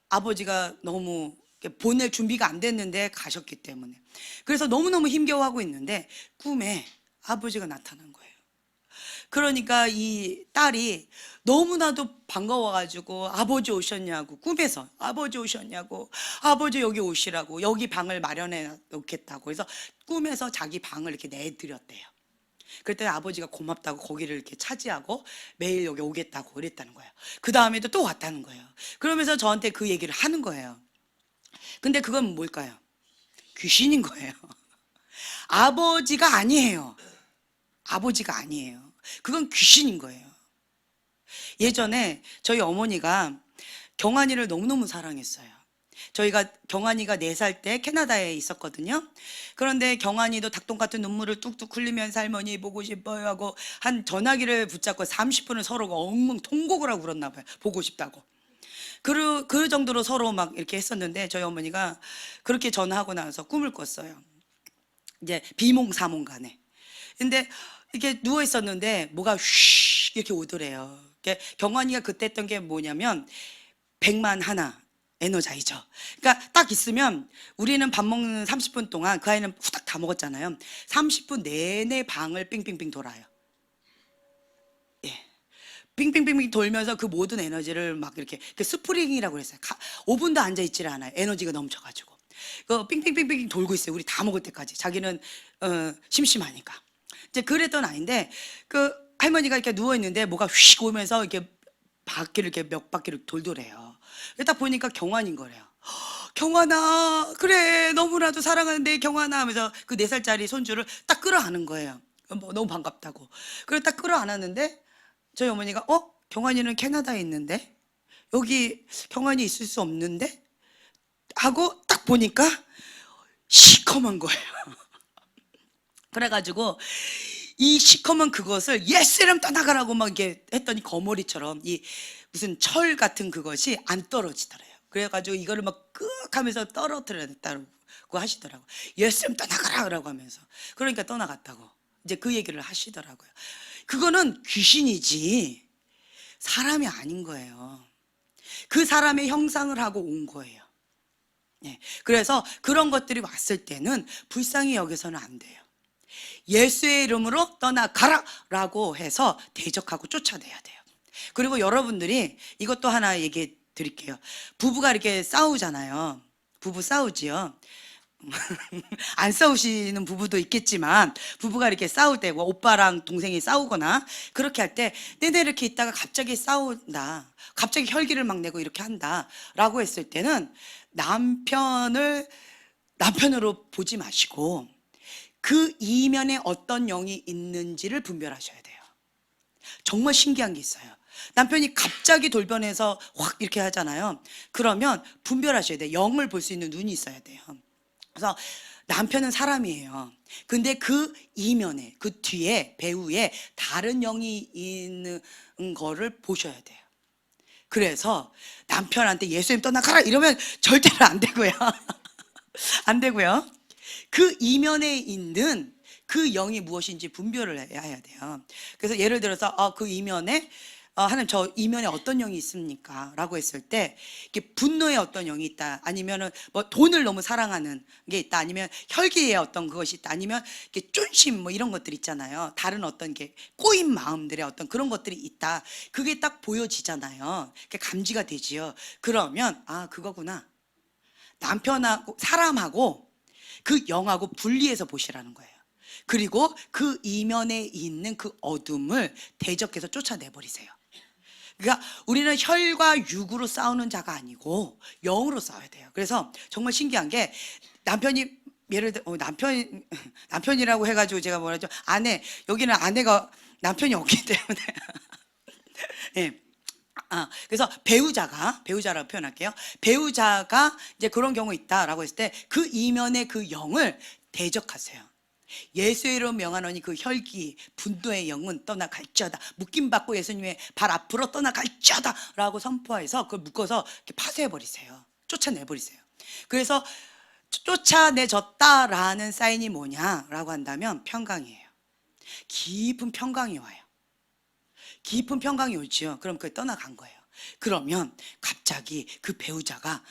아버지가 너무 보낼 준비가 안 됐는데 가셨기 때문에. 그래서 너무너무 힘겨워하고 있는데 꿈에 아버지가 나타난 거예요. 그러니까 이 딸이 너무나도 반가워가지고 아버지 오셨냐고, 꿈에서 아버지 오셨냐고, 아버지 여기 오시라고, 여기 방을 마련해 놓겠다고. 그래서 꿈에서 자기 방을 이렇게 내드렸대요. 그랬더니 아버지가 고맙다고 거기를 이렇게 차지하고 매일 여기 오겠다고 그랬다는 거예요. 그 다음에도 또 왔다는 거예요. 그러면서 저한테 그 얘기를 하는 거예요. 근데 그건 뭘까요? 귀신인 거예요. 아버지가 아니에요. 아버지가 아니에요. 그건 귀신인 거예요. 예전에 저희 어머니가 경환이를 너무너무 사랑했어요. 저희가 경환이가 4살 때 캐나다에 있었거든요. 그런데 경환이도 닭똥 같은 눈물을 뚝뚝 흘리면서 할머니 보고 싶어요 하고 한 전화기를 붙잡고 30분을 서로가 엉엉 통곡을 하고 그랬나 봐요. 보고 싶다고. 그 정도로 서로 막 이렇게 했었는데 저희 어머니가 그렇게 전화하고 나서 꿈을 꿨어요. 이제 비몽사몽 간에. 근데 이렇게 누워 있었는데 뭐가 휘 이렇게 오더래요. 경환이가 그때 했던 게 뭐냐면 100만 하나 에너자이저. 그러니까 딱 있으면 우리는 밥 먹는 30분 동안 그 아이는 후딱 다 먹었잖아요. 30분 내내 방을 빙빙빙 돌아요. 예. 빙빙빙빙 돌면서 그 모든 에너지를 막 이렇게 스프링이라고 그랬어요. 5분도 앉아 있질 않아요. 에너지가 넘쳐가지고. 그 빙빙빙빙 돌고 있어요. 우리 다 먹을 때까지. 자기는 심심하니까. 이제 그랬던 아이인데 그 할머니가 이렇게 누워 있는데 뭐가 휙 오면서 이렇게 바퀴를 이렇게 몇 바퀴를 돌더래요. 딱 보니까 경환인 거래요. 경환아, 그래 너무나도 사랑하는데 경환아 하면서 그 4살짜리 손주를 딱 끌어안은 거예요. 뭐 너무 반갑다고. 그래서 딱 끌어안았는데 저희 어머니가 경환이는 캐나다에 있는데 여기 경환이 있을 수 없는데 하고 딱 보니까 시커먼 거예요. 그래가지고 이 시커먼 그것을 예스름 떠나가라고 막 이렇게 했더니 거머리처럼 이 무슨 철 같은 그것이 안 떨어지더래요. 그래가지고 이거를 막 끄 하면서 떨어뜨렸다고 하시더라고요. 예스름 떠나가라고 하면서. 그러니까 떠나갔다고 이제 그 얘기를 하시더라고요. 그거는 귀신이지 사람이 아닌 거예요. 그 사람의 형상을 하고 온 거예요. 예. 그래서 그런 것들이 왔을 때는 불쌍히 여겨서는 안 돼요. 예수의 이름으로 떠나가라 라고 해서 대적하고 쫓아내야 돼요. 그리고 여러분들이 이것도 하나 얘기해 드릴게요. 부부가 이렇게 싸우잖아요. 부부 싸우지요. 안 싸우시는 부부도 있겠지만 부부가 이렇게 싸울 때 오빠랑 동생이 싸우거나 그렇게 할 때 내내 이렇게 있다가 갑자기 싸운다, 갑자기 혈기를 막 내고 이렇게 한다 라고 했을 때는 남편으로 보지 마시고 그 이면에 어떤 영이 있는지를 분별하셔야 돼요. 정말 신기한 게 있어요. 남편이 갑자기 돌변해서 확 이렇게 하잖아요. 그러면 분별하셔야 돼요. 영을 볼 수 있는 눈이 있어야 돼요. 그래서 남편은 사람이에요. 근데 그 이면에, 그 뒤에, 배후에 다른 영이 있는 거를 보셔야 돼요. 그래서 남편한테 예수님 떠나가라 이러면 절대로 안 되고요. 안 되고요. 그 이면에 있는 그 영이 무엇인지 분별을 해야 돼요. 그래서 예를 들어서 그 이면에 하나님 저 이면에 어떤 영이 있습니까? 라고 했을 때 이렇게 분노의 어떤 영이 있다, 아니면은 뭐 돈을 너무 사랑하는 게 있다, 아니면 혈기의 어떤 그것이 있다, 아니면 이렇게 쫀심 뭐 이런 것들 있잖아요. 다른 어떤 게 꼬인 마음들의 어떤 그런 것들이 있다. 그게 딱 보여지잖아요. 그게 감지가 되지요. 그러면 그거구나. 남편하고 사람하고 그 영하고 분리해서 보시라는 거예요. 그리고 그 이면에 있는 그 어둠을 대적해서 쫓아내 버리세요. 그러니까 우리는 혈과 육으로 싸우는 자가 아니고 영으로 싸워야 돼요. 그래서 정말 신기한 게 남편이 예를 들어 남편이라고 해가지고 제가 뭐라죠, 아내, 여기는 아내가 남편이 없기 때문에 예. 그래서 배우자라고 표현할게요. 배우자가 이제 그런 경우 있다라고 했을 때 그 이면의 그 영을 대적하세요. 예수의 이름 명하노니 그 혈기 분노의 영은 떠나갈지어다. 묶임받고 예수님의 발 앞으로 떠나갈지어다 라고 선포해서 그걸 묶어서 이렇게 파쇄해버리세요. 쫓아내버리세요. 그래서 쫓아내졌다라는 사인이 뭐냐라고 한다면 평강이에요. 깊은 평강이 와요. 깊은 평강이 오죠. 그럼 그게 떠나간 거예요. 그러면 갑자기 그 배우자가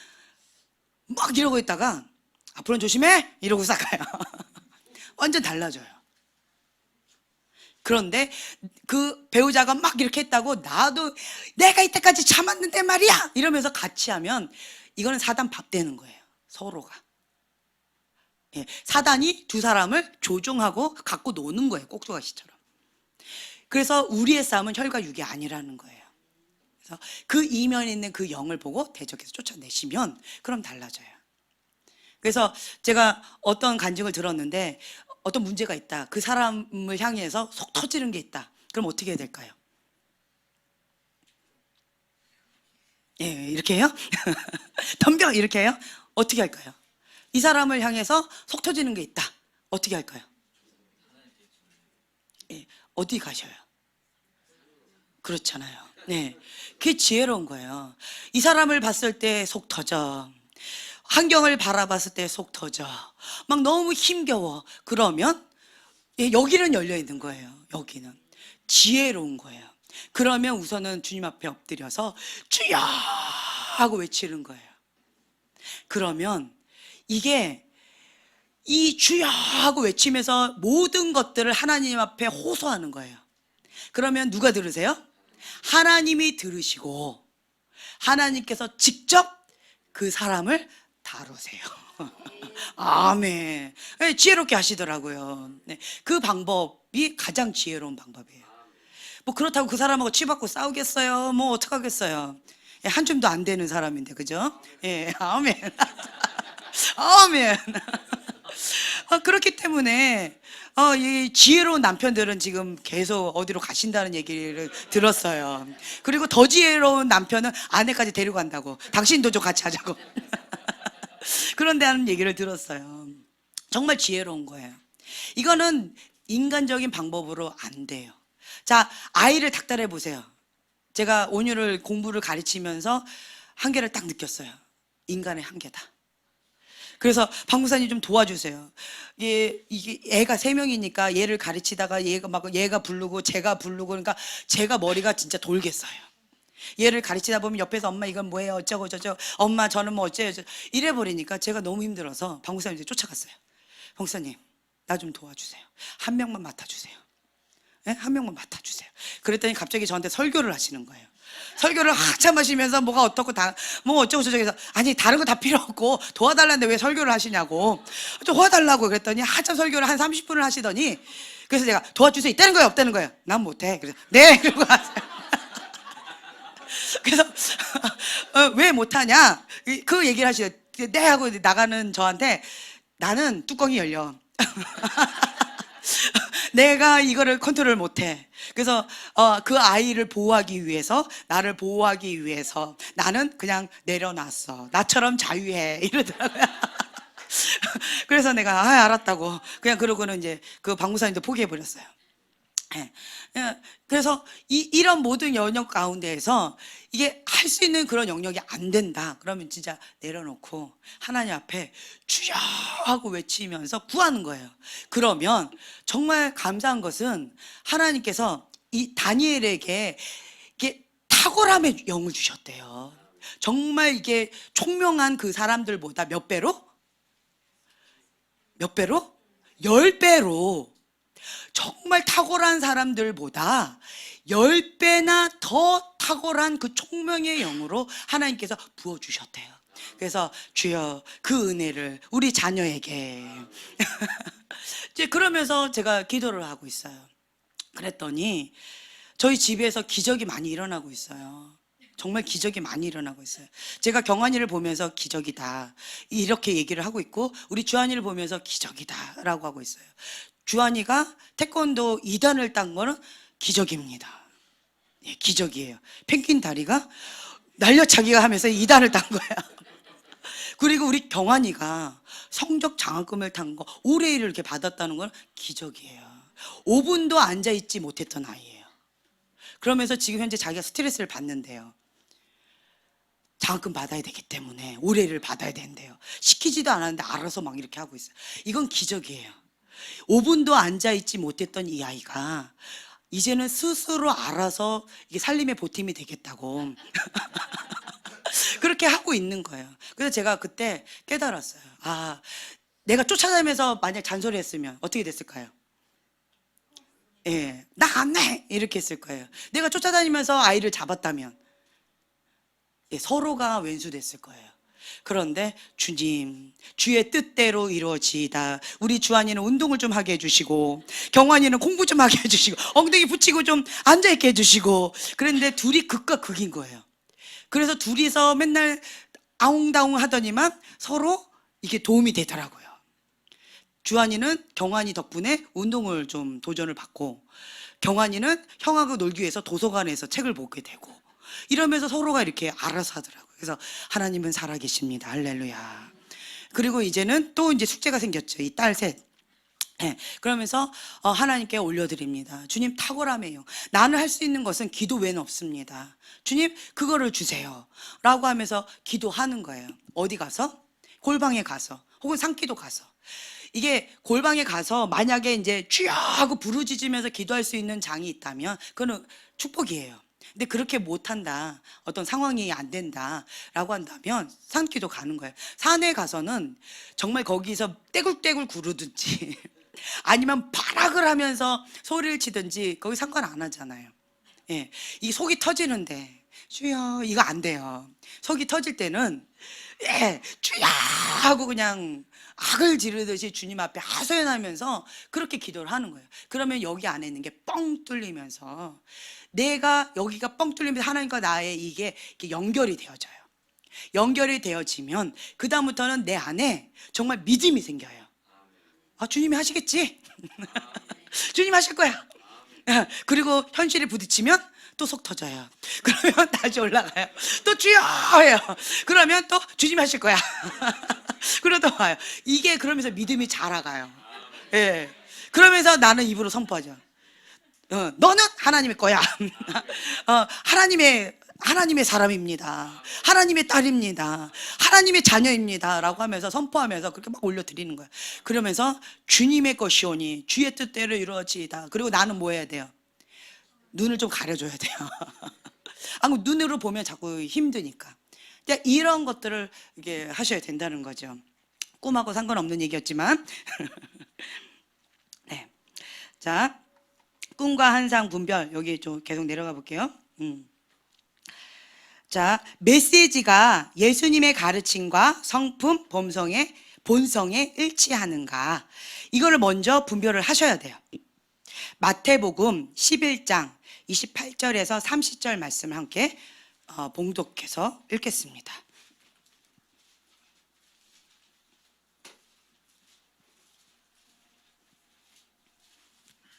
막 이러고 있다가 앞으로는 조심해 이러고 싹 가요. 완전 달라져요. 그런데 그 배우자가 막 이렇게 했다고 나도 내가 이때까지 참았는데 말이야 이러면서 같이 하면 이거는 사단 밥 되는 거예요. 서로가. 예, 사단이 두 사람을 조종하고 갖고 노는 거예요. 꼭두가시처럼. 그래서 우리의 싸움은 혈과 육이 아니라는 거예요. 그래서 그 이면에 있는 그 영을 보고 대적해서 쫓아내시면 그럼 달라져요. 그래서 제가 어떤 간증을 들었는데 어떤 문제가 있다. 그 사람을 향해서 속 터지는 게 있다. 그럼 어떻게 해야 될까요? 예, 이렇게 해요? 덤벼 이렇게 해요? 어떻게 할까요? 이 사람을 향해서 속 터지는 게 있다. 어떻게 할까요? 예, 어디 가셔요? 그렇잖아요. 네, 그게 지혜로운 거예요. 이 사람을 봤을 때 속 터져. 환경을 바라봤을 때 속 터져. 막 너무 힘겨워. 그러면 예, 여기는 열려 있는 거예요. 여기는 지혜로운 거예요. 그러면 우선은 주님 앞에 엎드려서 주여 하고 외치는 거예요. 그러면 이게 이 주여 하고 외치면서 모든 것들을 하나님 앞에 호소하는 거예요. 그러면 누가 들으세요? 하나님이 들으시고 하나님께서 직접 그 사람을 다루세요. 아멘. 네, 지혜롭게 하시더라고요. 네, 그 방법이 가장 지혜로운 방법이에요. 뭐 그렇다고 그 사람하고 치받고 싸우겠어요? 뭐 어떡하겠어요? 예, 한 줌도 안 되는 사람인데, 그죠? 예, 아멘. 아멘. 그렇기 때문에 이 지혜로운 남편들은 지금 계속 어디로 가신다는 얘기를 들었어요. 그리고 더 지혜로운 남편은 아내까지 데리고 간다고. 당신도 좀 같이 하자고. 그런데 하는 얘기를 들었어요. 정말 지혜로운 거예요. 이거는 인간적인 방법으로 안 돼요. 자, 아이를 닥달해 보세요. 제가 온유를 공부를 가르치면서 한계를 딱 느꼈어요. 인간의 한계다. 그래서 박무사님 좀 도와주세요. 이게 애가 3명이니까 얘를 가르치다가 얘가 부르고 제가 부르고 그러니까 제가 머리가 진짜 돌겠어요. 얘를 가르치다 보면 옆에서 엄마 이건 뭐예요 어쩌고 저쩌고 엄마 저는 뭐 어째요 이래 버리니까 제가 너무 힘들어서 박무사님 쫓아갔어요. 박무사님 나 좀 도와주세요. 한 명만 맡아주세요. 네? 한 명만 맡아주세요. 그랬더니 갑자기 저한테 설교를 하시는 거예요. 설교를 한참 하시면서 뭐가 어떻고 뭐 어쩌고 저쩌고 해서 아니 다른 거 다 필요 없고 도와달라는데 왜 설교를 하시냐고 도와달라고 그랬더니 한참 설교를 한 30분을 하시더니 그래서 제가 도와줄 수 있다는 거예요 없다는 거예요? 난 못해. 그래서 네 그러고 가세요. 그래서 왜 못하냐 그 얘기를 하시죠. 네 하고 나가는 저한테 나는 뚜껑이 열려. 내가 이거를 컨트롤 못해. 그래서 그 아이를 보호하기 위해서 나를 보호하기 위해서 나는 그냥 내려놨어. 나처럼 자유해 이러더라고요. 그래서 내가 알았다고 그냥 그러고는 이제 그 방무사님도 포기해 버렸어요. 그래서 이런 모든 영역 가운데에서 이게 할 수 있는 그런 영역이 안 된다 그러면 진짜 내려놓고 하나님 앞에 주여 하고 외치면서 구하는 거예요. 그러면 정말 감사한 것은 하나님께서 이 다니엘에게 이게 탁월함의 영을 주셨대요. 정말 이게 총명한 그 사람들보다 몇 배로? 10배로 정말 탁월한 사람들보다 10배나 더 탁월한 그 총명의 영으로 하나님께서 부어주셨대요. 그래서 주여 그 은혜를 우리 자녀에게 이제 그러면서 제가 기도를 하고 있어요. 그랬더니 저희 집에서 기적이 많이 일어나고 있어요. 정말 기적이 많이 일어나고 있어요. 제가 경환이를 보면서 기적이다 이렇게 얘기를 하고 있고 우리 주한이를 보면서 기적이다 라고 하고 있어요. 주한이가 태권도 2단을 딴 거는 기적입니다. 예, 기적이에요. 펭귄 다리가 날려차기가 하면서 2단을 딴 거야. 그리고 우리 경환이가 성적 장학금을 탄 거 올해일을 이렇게 받았다는 건 기적이에요. 5분도 앉아있지 못했던 아이예요. 그러면서 지금 현재 자기가 스트레스를 받는데요. 장학금 받아야 되기 때문에 올해일을 받아야 된대요. 시키지도 않았는데 알아서 막 이렇게 하고 있어요. 이건 기적이에요. 5분도 앉아있지 못했던 이 아이가 이제는 스스로 알아서 이게 살림의 보탬이 되겠다고 그렇게 하고 있는 거예요. 그래서 제가 그때 깨달았어요. 아, 내가 쫓아다니면서 만약 잔소리했으면 어떻게 됐을까요? 예, 나 안 내! 이렇게 했을 거예요. 내가 쫓아다니면서 아이를 잡았다면 예, 서로가 왼수됐을 거예요. 그런데 주님, 주의 뜻대로 이루어지이다. 우리 주한이는 운동을 좀 하게 해주시고 경환이는 공부 좀 하게 해주시고 엉덩이 붙이고 좀 앉아있게 해주시고 그런데 둘이 극과 극인 거예요. 그래서 둘이서 맨날 아웅다웅 하더니만 서로 이게 도움이 되더라고요. 주한이는 경환이 덕분에 운동을 좀 도전을 받고 경환이는 형하고 놀기 위해서 도서관에서 책을 보게 되고 이러면서 서로가 이렇게 알아서 하더라고요. 그래서 하나님은 살아계십니다. 할렐루야. 그리고 이제는 또 이제 숙제가 생겼죠. 이 딸 셋. 네, 그러면서 하나님께 올려드립니다. 주님 탁월함이에요. 나는 할 수 있는 것은 기도 외에는 없습니다. 주님 그거를 주세요 라고 하면서 기도하는 거예요. 어디 가서? 골방에 가서 혹은 산기도 가서. 이게 골방에 가서 만약에 이제 주여 하고 부르짖으면서 기도할 수 있는 장이 있다면 그거는 축복이에요. 근데 그렇게 못한다, 어떤 상황이 안 된다라고 한다면 산기도 가는 거예요. 산에 가서는 정말 거기서 떼굴떼굴 구르든지 아니면 발악을 하면서 소리를 치든지 거기 상관 안 하잖아요. 예, 이 속이 터지는데 주여 이거 안 돼요. 속이 터질 때는 주여 하고 그냥 악을 지르듯이 주님 앞에 하소연하면서 그렇게 기도를 하는 거예요. 그러면 여기 안에 있는 게 뻥 뚫리면서 내가 여기가 뻥 뚫리면서 하나님과 나의 이게 연결이 되어져요. 연결이 되어지면 그 다음부터는 내 안에 정말 믿음이 생겨요. 아, 주님이 하시겠지? 주님 하실 거야. 그리고 현실에 부딪히면 또 속 터져요. 그러면 다시 올라가요. 또 주여 해요. 그러면 또 주님 하실 거야. 그러다 와요. 이게 그러면서 믿음이 자라가요. 예. 그러면서 나는 입으로 선포하죠. 너는 하나님의 거야. 하나님의 사람입니다. 하나님의 딸입니다. 하나님의 자녀입니다. 라고 하면서 선포하면서 그렇게 막 올려드리는 거예요. 그러면서 주님의 것이오니 주의 뜻대로 이루어지이다. 그리고 나는 뭐 해야 돼요? 눈을 좀 가려줘야 돼요. 눈으로 보면 자꾸 힘드니까. 이런 것들을 이게 하셔야 된다는 거죠. 꿈하고 상관없는 얘기였지만. 네. 자, 꿈과 환상 분별, 여기 좀 계속 내려가 볼게요. 자, 메시지가 예수님의 가르침과 성품, 본성에 일치하는가, 이거를 먼저 분별을 하셔야 돼요. 마태복음 11장 28절에서 30절 말씀을 함께 봉독해서 읽겠습니다.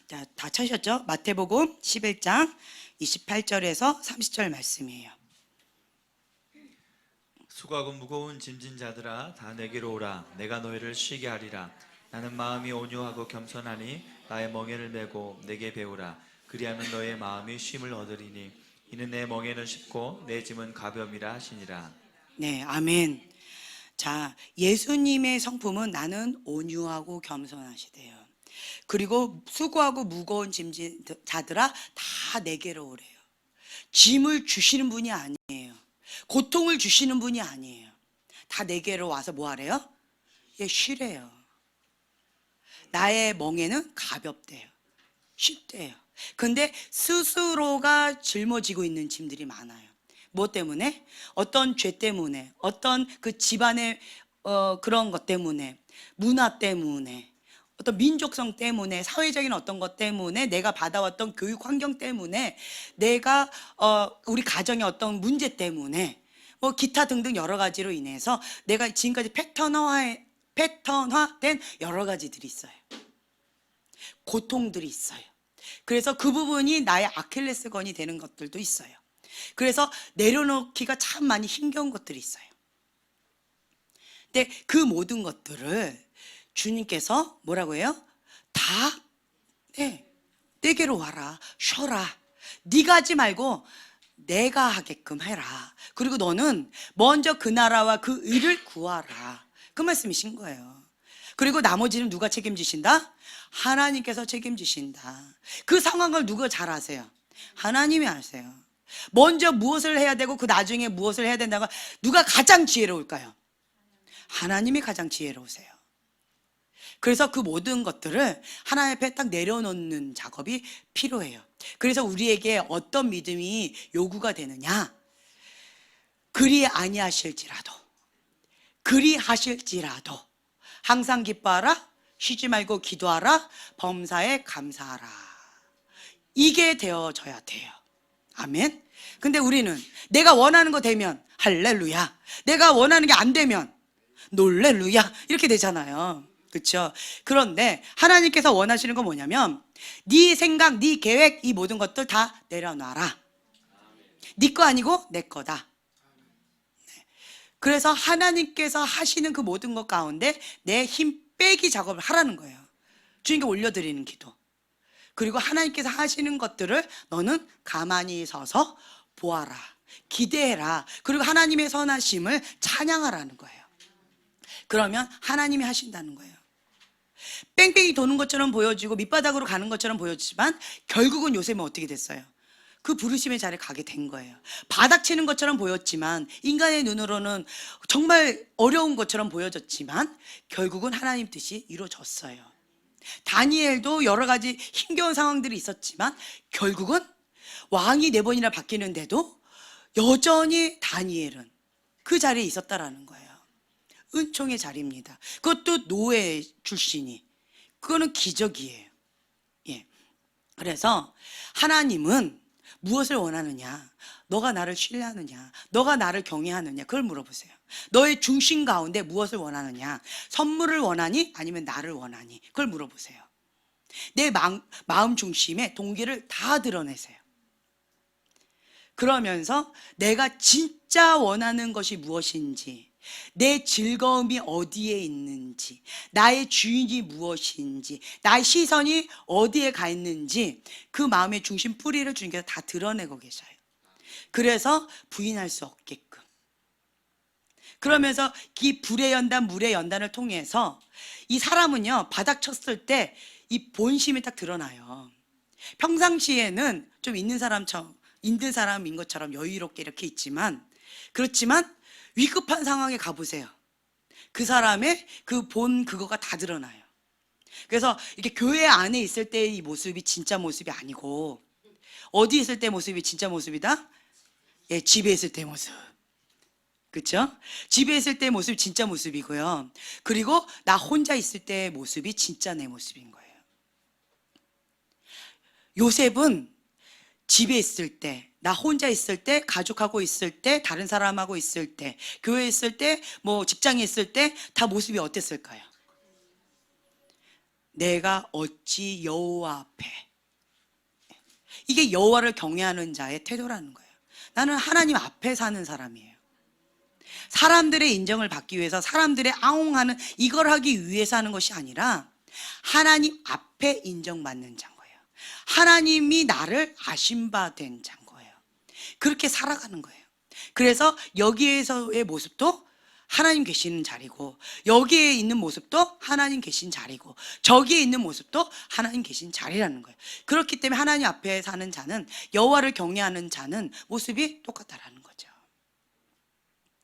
자, 다 찾으셨죠? 마태복음 11장 28절에서 30절 말씀이에요. 수고하고 무거운 짐진 자들아 다 내게로 오라. 내가 너희를 쉬게 하리라. 나는 마음이 온유하고 겸손하니 나의 멍에를 메고 내게 배우라. 그리하면 너의 마음이 쉼을 얻으리니 이는 내 멍에는 쉽고 내 짐은 가벼움이라 하시니라. 네, 아멘. 자, 예수님의 성품은 나는 온유하고 겸손하시대요. 그리고 수고하고 무거운 짐진 자들아 다 내게로 오래요. 짐을 주시는 분이 아니에요. 고통을 주시는 분이 아니에요. 다 내게로 와서 뭐 하래요? 예, 쉬래요. 나의 멍에는 가볍대요. 쉽대요. 근데 스스로가 짊어지고 있는 짐들이 많아요. 뭐 때문에? 어떤 죄 때문에, 어떤 그 집안의 그런 것 때문에, 문화 때문에, 어떤 민족성 때문에, 사회적인 어떤 것 때문에, 내가 받아왔던 교육 환경 때문에, 내가 우리 가정의 어떤 문제 때문에, 뭐 기타 등등 여러 가지로 인해서 내가 지금까지 패턴화된 여러 가지들이 있어요. 고통들이 있어요. 그래서 그 부분이 나의 아킬레스건이 되는 것들도 있어요. 그래서 내려놓기가 참 많이 힘겨운 것들이 있어요. 근데 그 모든 것들을 주님께서 뭐라고 해요? 다 내게로 와라, 쉬어라. 네가 하지 말고 내가 하게끔 해라. 그리고 너는 먼저 그 나라와 그 의를 구하라. 그 말씀이신 거예요. 그리고 나머지는 누가 책임지신다? 하나님께서 책임지신다. 그 상황을 누가 잘 아세요? 하나님이 아세요. 먼저 무엇을 해야 되고 그 나중에 무엇을 해야 된다고 누가 가장 지혜로울까요? 하나님이 가장 지혜로우세요. 그래서 그 모든 것들을 하나님 앞에 딱 내려놓는 작업이 필요해요. 그래서 우리에게 어떤 믿음이 요구가 되느냐? 그리 아니하실지라도, 그리 하실지라도 항상 기뻐하라, 쉬지 말고 기도하라, 범사에 감사하라. 이게 되어져야 돼요. 아멘. 근데 우리는 내가 원하는 거 되면 할렐루야, 내가 원하는 게 안 되면 놀렐루야, 이렇게 되잖아요. 그렇죠? 그런데 하나님께서 원하시는 건 뭐냐면 네 생각, 네 계획, 이 모든 것들 다 내려놔라. 네 거 아니고 내 거다. 그래서 하나님께서 하시는 그 모든 것 가운데 내 힘 빼기 작업을 하라는 거예요. 주님께 올려드리는 기도. 그리고 하나님께서 하시는 것들을 너는 가만히 서서 보아라, 기대해라. 그리고 하나님의 선하심을 찬양하라는 거예요. 그러면 하나님이 하신다는 거예요. 뺑뺑이 도는 것처럼 보여지고 밑바닥으로 가는 것처럼 보여지지만 결국은 요셉은 어떻게 됐어요? 그 부르심의 자리에 가게 된 거예요. 바닥치는 것처럼 보였지만, 인간의 눈으로는 정말 어려운 것처럼 보여졌지만 결국은 하나님 뜻이 이루어졌어요. 다니엘도 여러 가지 힘겨운 상황들이 있었지만 결국은 왕이 4번이나 바뀌는데도 여전히 다니엘은 그 자리에 있었다라는 거예요. 은총의 자리입니다. 그것도 노예 출신이. 그거는 기적이에요. 예. 그래서 하나님은 무엇을 원하느냐? 너가 나를 신뢰하느냐? 너가 나를 경외하느냐? 그걸 물어보세요. 너의 중심 가운데 무엇을 원하느냐? 선물을 원하니? 아니면 나를 원하니? 그걸 물어보세요. 내 마음 중심에 동기를 다 드러내세요. 그러면서 내가 진짜 원하는 것이 무엇인지, 내 즐거움이 어디에 있는지, 나의 주인이 무엇인지, 나의 시선이 어디에 가 있는지 그 마음의 중심 뿌리를 주님께서 다 드러내고 계셔요. 그래서 부인할 수 없게끔. 그러면서 이 불의 연단, 물의 연단을 통해서 이 사람은요, 바닥 쳤을 때 이 본심이 딱 드러나요. 평상시에는 좀 있는 사람인 것처럼 여유롭게 이렇게 있지만, 그렇지만 위급한 상황에 가보세요. 그 사람의 그 본 그거가 다 드러나요. 그래서 이렇게 교회 안에 있을 때의 이 모습이 진짜 모습이 아니고, 어디 있을 때 모습이 진짜 모습이다? 예, 집에 있을 때 모습. 그렇죠? 집에 있을 때 모습이 진짜 모습이고요. 그리고 나 혼자 있을 때의 모습이 진짜 내 모습인 거예요. 요셉은 집에 있을 때, 나 혼자 있을 때, 가족하고 있을 때, 다른 사람하고 있을 때, 교회에 있을 때, 뭐 직장에 있을 때 다 모습이 어땠을까요? 내가 어찌 여호와 앞에, 이게 여호와를 경외하는 자의 태도라는 거예요. 나는 하나님 앞에 사는 사람이에요. 사람들의 인정을 받기 위해서, 사람들의 아웅하는 이걸 하기 위해서 하는 것이 아니라 하나님 앞에 인정받는 자인 거예요. 하나님이 나를 아심받은 자인 거예요. 그렇게 살아가는 거예요. 그래서 여기에서의 모습도 하나님 계시는 자리고, 여기에 있는 모습도 하나님 계신 자리고, 저기에 있는 모습도 하나님 계신 자리라는 거예요. 그렇기 때문에 하나님 앞에 사는 자는, 여호와를 경외하는 자는 모습이 똑같다라는 거죠.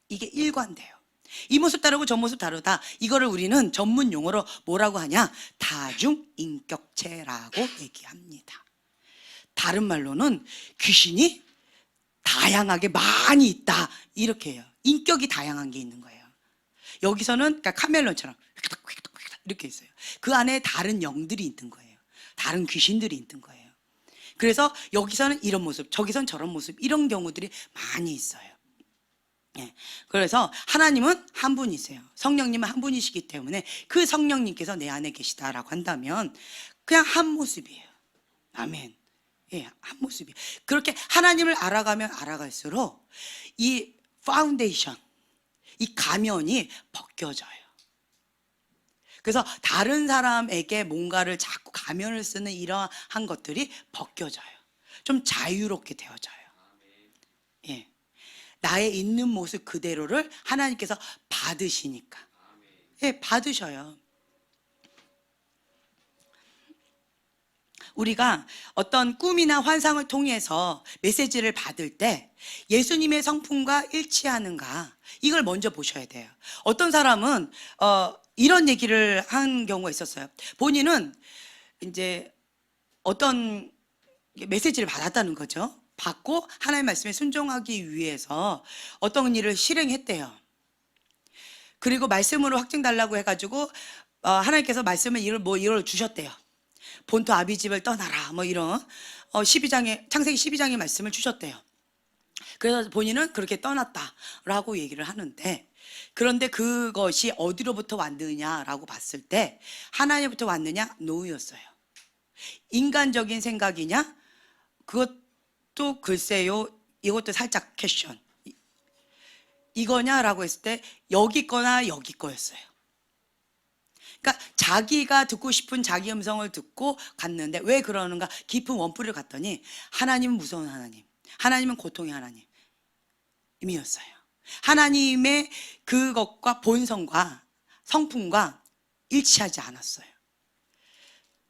이게 일관돼요. 이 모습 다르고 저 모습 다르다. 이거를 우리는 전문 용어로 뭐라고 하냐? 다중인격체라고 얘기합니다. 다른 말로는 귀신이 다양하게 많이 있다, 이렇게 해요. 인격이 다양한 게 있는 거예요. 여기서는 그러니까 카멜론처럼 이렇게 있어요. 그 안에 다른 영들이 있는 거예요. 다른 귀신들이 있는 거예요. 그래서 여기서는 이런 모습, 저기서는 저런 모습, 이런 경우들이 많이 있어요. 예. 그래서 하나님은 한 분이세요. 성령님은 한 분이시기 때문에 그 성령님께서 내 안에 계시다라고 한다면 그냥 한 모습이에요. 아멘. 예, 한 모습이. 그렇게 하나님을 알아가면 알아갈수록 이 파운데이션, 이 가면이 벗겨져요. 그래서 다른 사람에게 뭔가를 자꾸 가면을 쓰는 이러한 것들이 벗겨져요. 좀 자유롭게 되어져요. 예. 나의 있는 모습 그대로를 하나님께서 받으시니까. 예, 받으셔요. 우리가 어떤 꿈이나 환상을 통해서 메시지를 받을 때 예수님의 성품과 일치하는가, 이걸 먼저 보셔야 돼요. 어떤 사람은 이런 얘기를 한 경우가 있었어요. 본인은 이제 어떤 메시지를 받았다는 거죠. 받고 하나님의 말씀에 순종하기 위해서 어떤 일을 실행했대요. 그리고 말씀으로 확증달라고 해가지고 하나님께서 말씀을 이걸 주셨대요. 본토 아비집을 떠나라, 뭐 이런 12장의 창세기 12장의 말씀을 주셨대요. 그래서 본인은 그렇게 떠났다라고 얘기를 하는데, 그런데 그것이 어디로부터 왔느냐라고 봤을 때 하나님부터 왔느냐? 노였어요. 인간적인 생각이냐? 그것도 글쎄요, 이것도 살짝 퀘션. 이거냐라고 했을 때 여기 거나 여기 거였어요. 그러니까 자기가 듣고 싶은 자기 음성을 듣고 갔는데 왜 그러는가 깊은 원뿔을 갔더니 하나님은 무서운 하나님, 하나님은 고통의 하나님이었어요. 하나님의 그것과 본성과 성품과 일치하지 않았어요.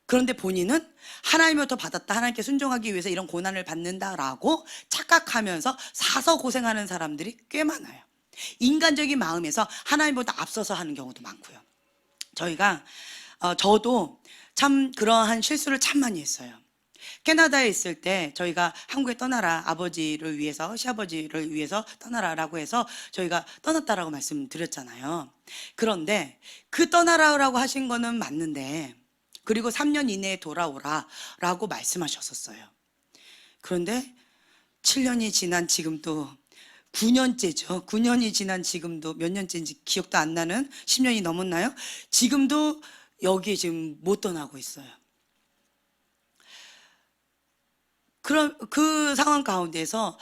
그런데 본인은 하나님으로부터 받았다, 하나님께 순종하기 위해서 이런 고난을 받는다라고 착각하면서 사서 고생하는 사람들이 꽤 많아요. 인간적인 마음에서 하나님보다 앞서서 하는 경우도 많고요. 저도 참 그러한 실수를 참 많이 했어요. 캐나다에 있을 때 저희가 한국에 떠나라, 아버지를 위해서, 시아버지를 위해서 떠나라라고 해서 저희가 떠났다라고 말씀드렸잖아요. 그런데 그 떠나라고 하신 거는 맞는데, 그리고 3년 이내에 돌아오라라고 말씀하셨었어요. 그런데 7년이 지난 지금도 9년째죠. 9년이 지난 지금도 몇 년째인지 기억도 안 나는 10년이 넘었나요? 지금도 여기 지금 못 떠나고 있어요. 그런 그 상황 가운데서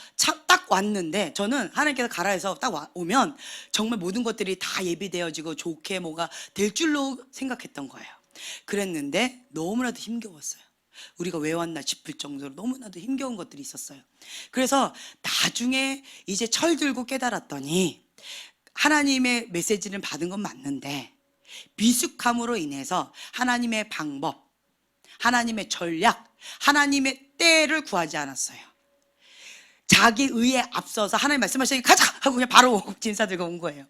딱 왔는데 저는 하나님께서 가라 해서 딱 오면 정말 모든 것들이 다 예비되어지고 좋게 뭐가 될 줄로 생각했던 거예요. 그랬는데 너무나도 힘겨웠어요. 우리가 왜 왔나 싶을 정도로 너무나도 힘겨운 것들이 있었어요. 그래서 나중에 이제 철들고 깨달았더니 하나님의 메시지를 받은 건 맞는데 미숙함으로 인해서 하나님의 방법, 하나님의 전략, 하나님의 때를 구하지 않았어요. 자기 의에 앞서서 하나님 말씀하시니 가자 하고 그냥 바로 진사 들고 온 거예요.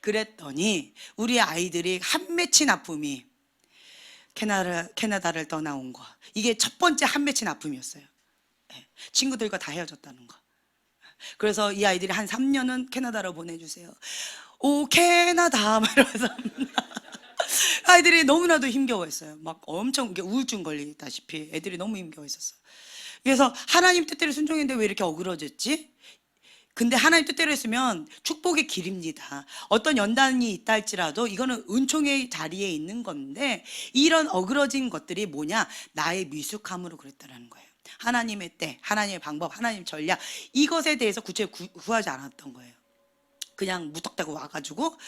그랬더니 우리 아이들이 한 맺힌 아픔이 캐나다를 떠나온 거, 이게 첫 번째 한 맺힌 아픔이었어요. 친구들과 다 헤어졌다는 거. 그래서 이 아이들이 한 3년은 캐나다로 보내주세요. 오 캐나다 막 이러면서 아이들이 너무나도 힘겨워했어요. 막 엄청 우울증 걸리다시피 애들이 너무 힘겨워했었어요. 그래서 하나님 뜻대로 순종했는데 왜 이렇게 어그러졌지? 근데 하나님 뜻대로 했으면 축복의 길입니다. 어떤 연단이 있다 할지라도 이거는 은총의 자리에 있는 건데 이런 어그러진 것들이 뭐냐? 나의 미숙함으로 그랬다는 거예요. 하나님의 때, 하나님의 방법, 하나님의 전략, 이것에 대해서 구체적으로 구하지 않았던 거예요. 그냥 무턱대고 와가지고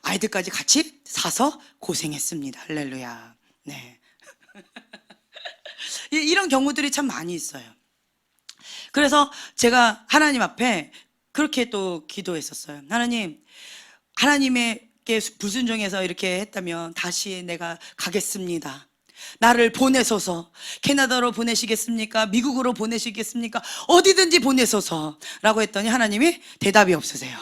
아이들까지 같이 사서 고생했습니다. 할렐루야. 네. 이런 경우들이 참 많이 있어요. 그래서 제가 하나님 앞에 그렇게 또 기도했었어요. 하나님, 하나님께 불순종해서 이렇게 했다면 다시 내가 가겠습니다. 나를 보내소서. 캐나다로 보내시겠습니까? 미국으로 보내시겠습니까? 어디든지 보내소서 라고 했더니 하나님이 대답이 없으세요.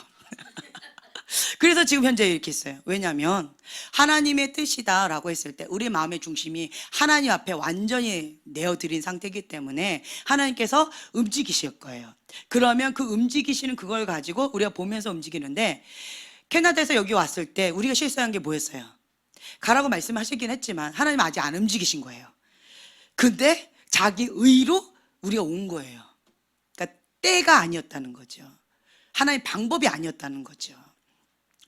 그래서 지금 현재 이렇게 있어요. 왜냐하면 하나님의 뜻이다 라고 했을 때 우리 마음의 중심이 하나님 앞에 완전히 내어드린 상태이기 때문에 하나님께서 움직이실 거예요. 그러면 그 움직이시는 그걸 가지고 우리가 보면서 움직이는데, 캐나다에서 여기 왔을 때 우리가 실수한 게 뭐였어요? 가라고 말씀하시긴 했지만 하나님 아직 안 움직이신 거예요. 근데 자기 의로 우리가 온 거예요. 그러니까 때가 아니었다는 거죠. 하나님 방법이 아니었다는 거죠.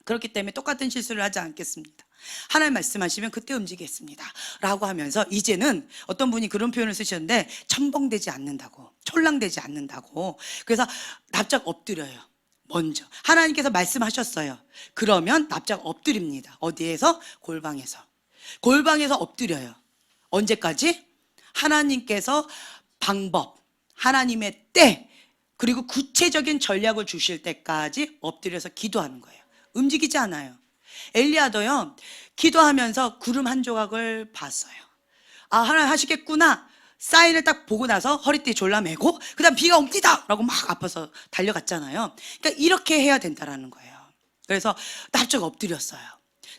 그렇기 때문에 똑같은 실수를 하지 않겠습니다. 하나님 말씀하시면 그때 움직이겠습니다 라고 하면서, 이제는 어떤 분이 그런 표현을 쓰셨는데 첨벙되지 않는다고, 촐랑되지 않는다고. 그래서 납작 엎드려요. 먼저 하나님께서 말씀하셨어요. 그러면 납작 엎드립니다. 어디에서? 골방에서. 골방에서 엎드려요. 언제까지? 하나님께서 방법, 하나님의 때, 그리고 구체적인 전략을 주실 때까지 엎드려서 기도하는 거예요. 움직이지 않아요. 엘리야도요, 기도하면서 구름 한 조각을 봤어요. 아, 하나님 하시겠구나. 사인을 딱 보고 나서 허리띠 졸라매고 그 다음 비가 옵니다 라고 막 아파서 달려갔잖아요. 그러니까 이렇게 해야 된다라는 거예요. 그래서 납작 엎드렸어요.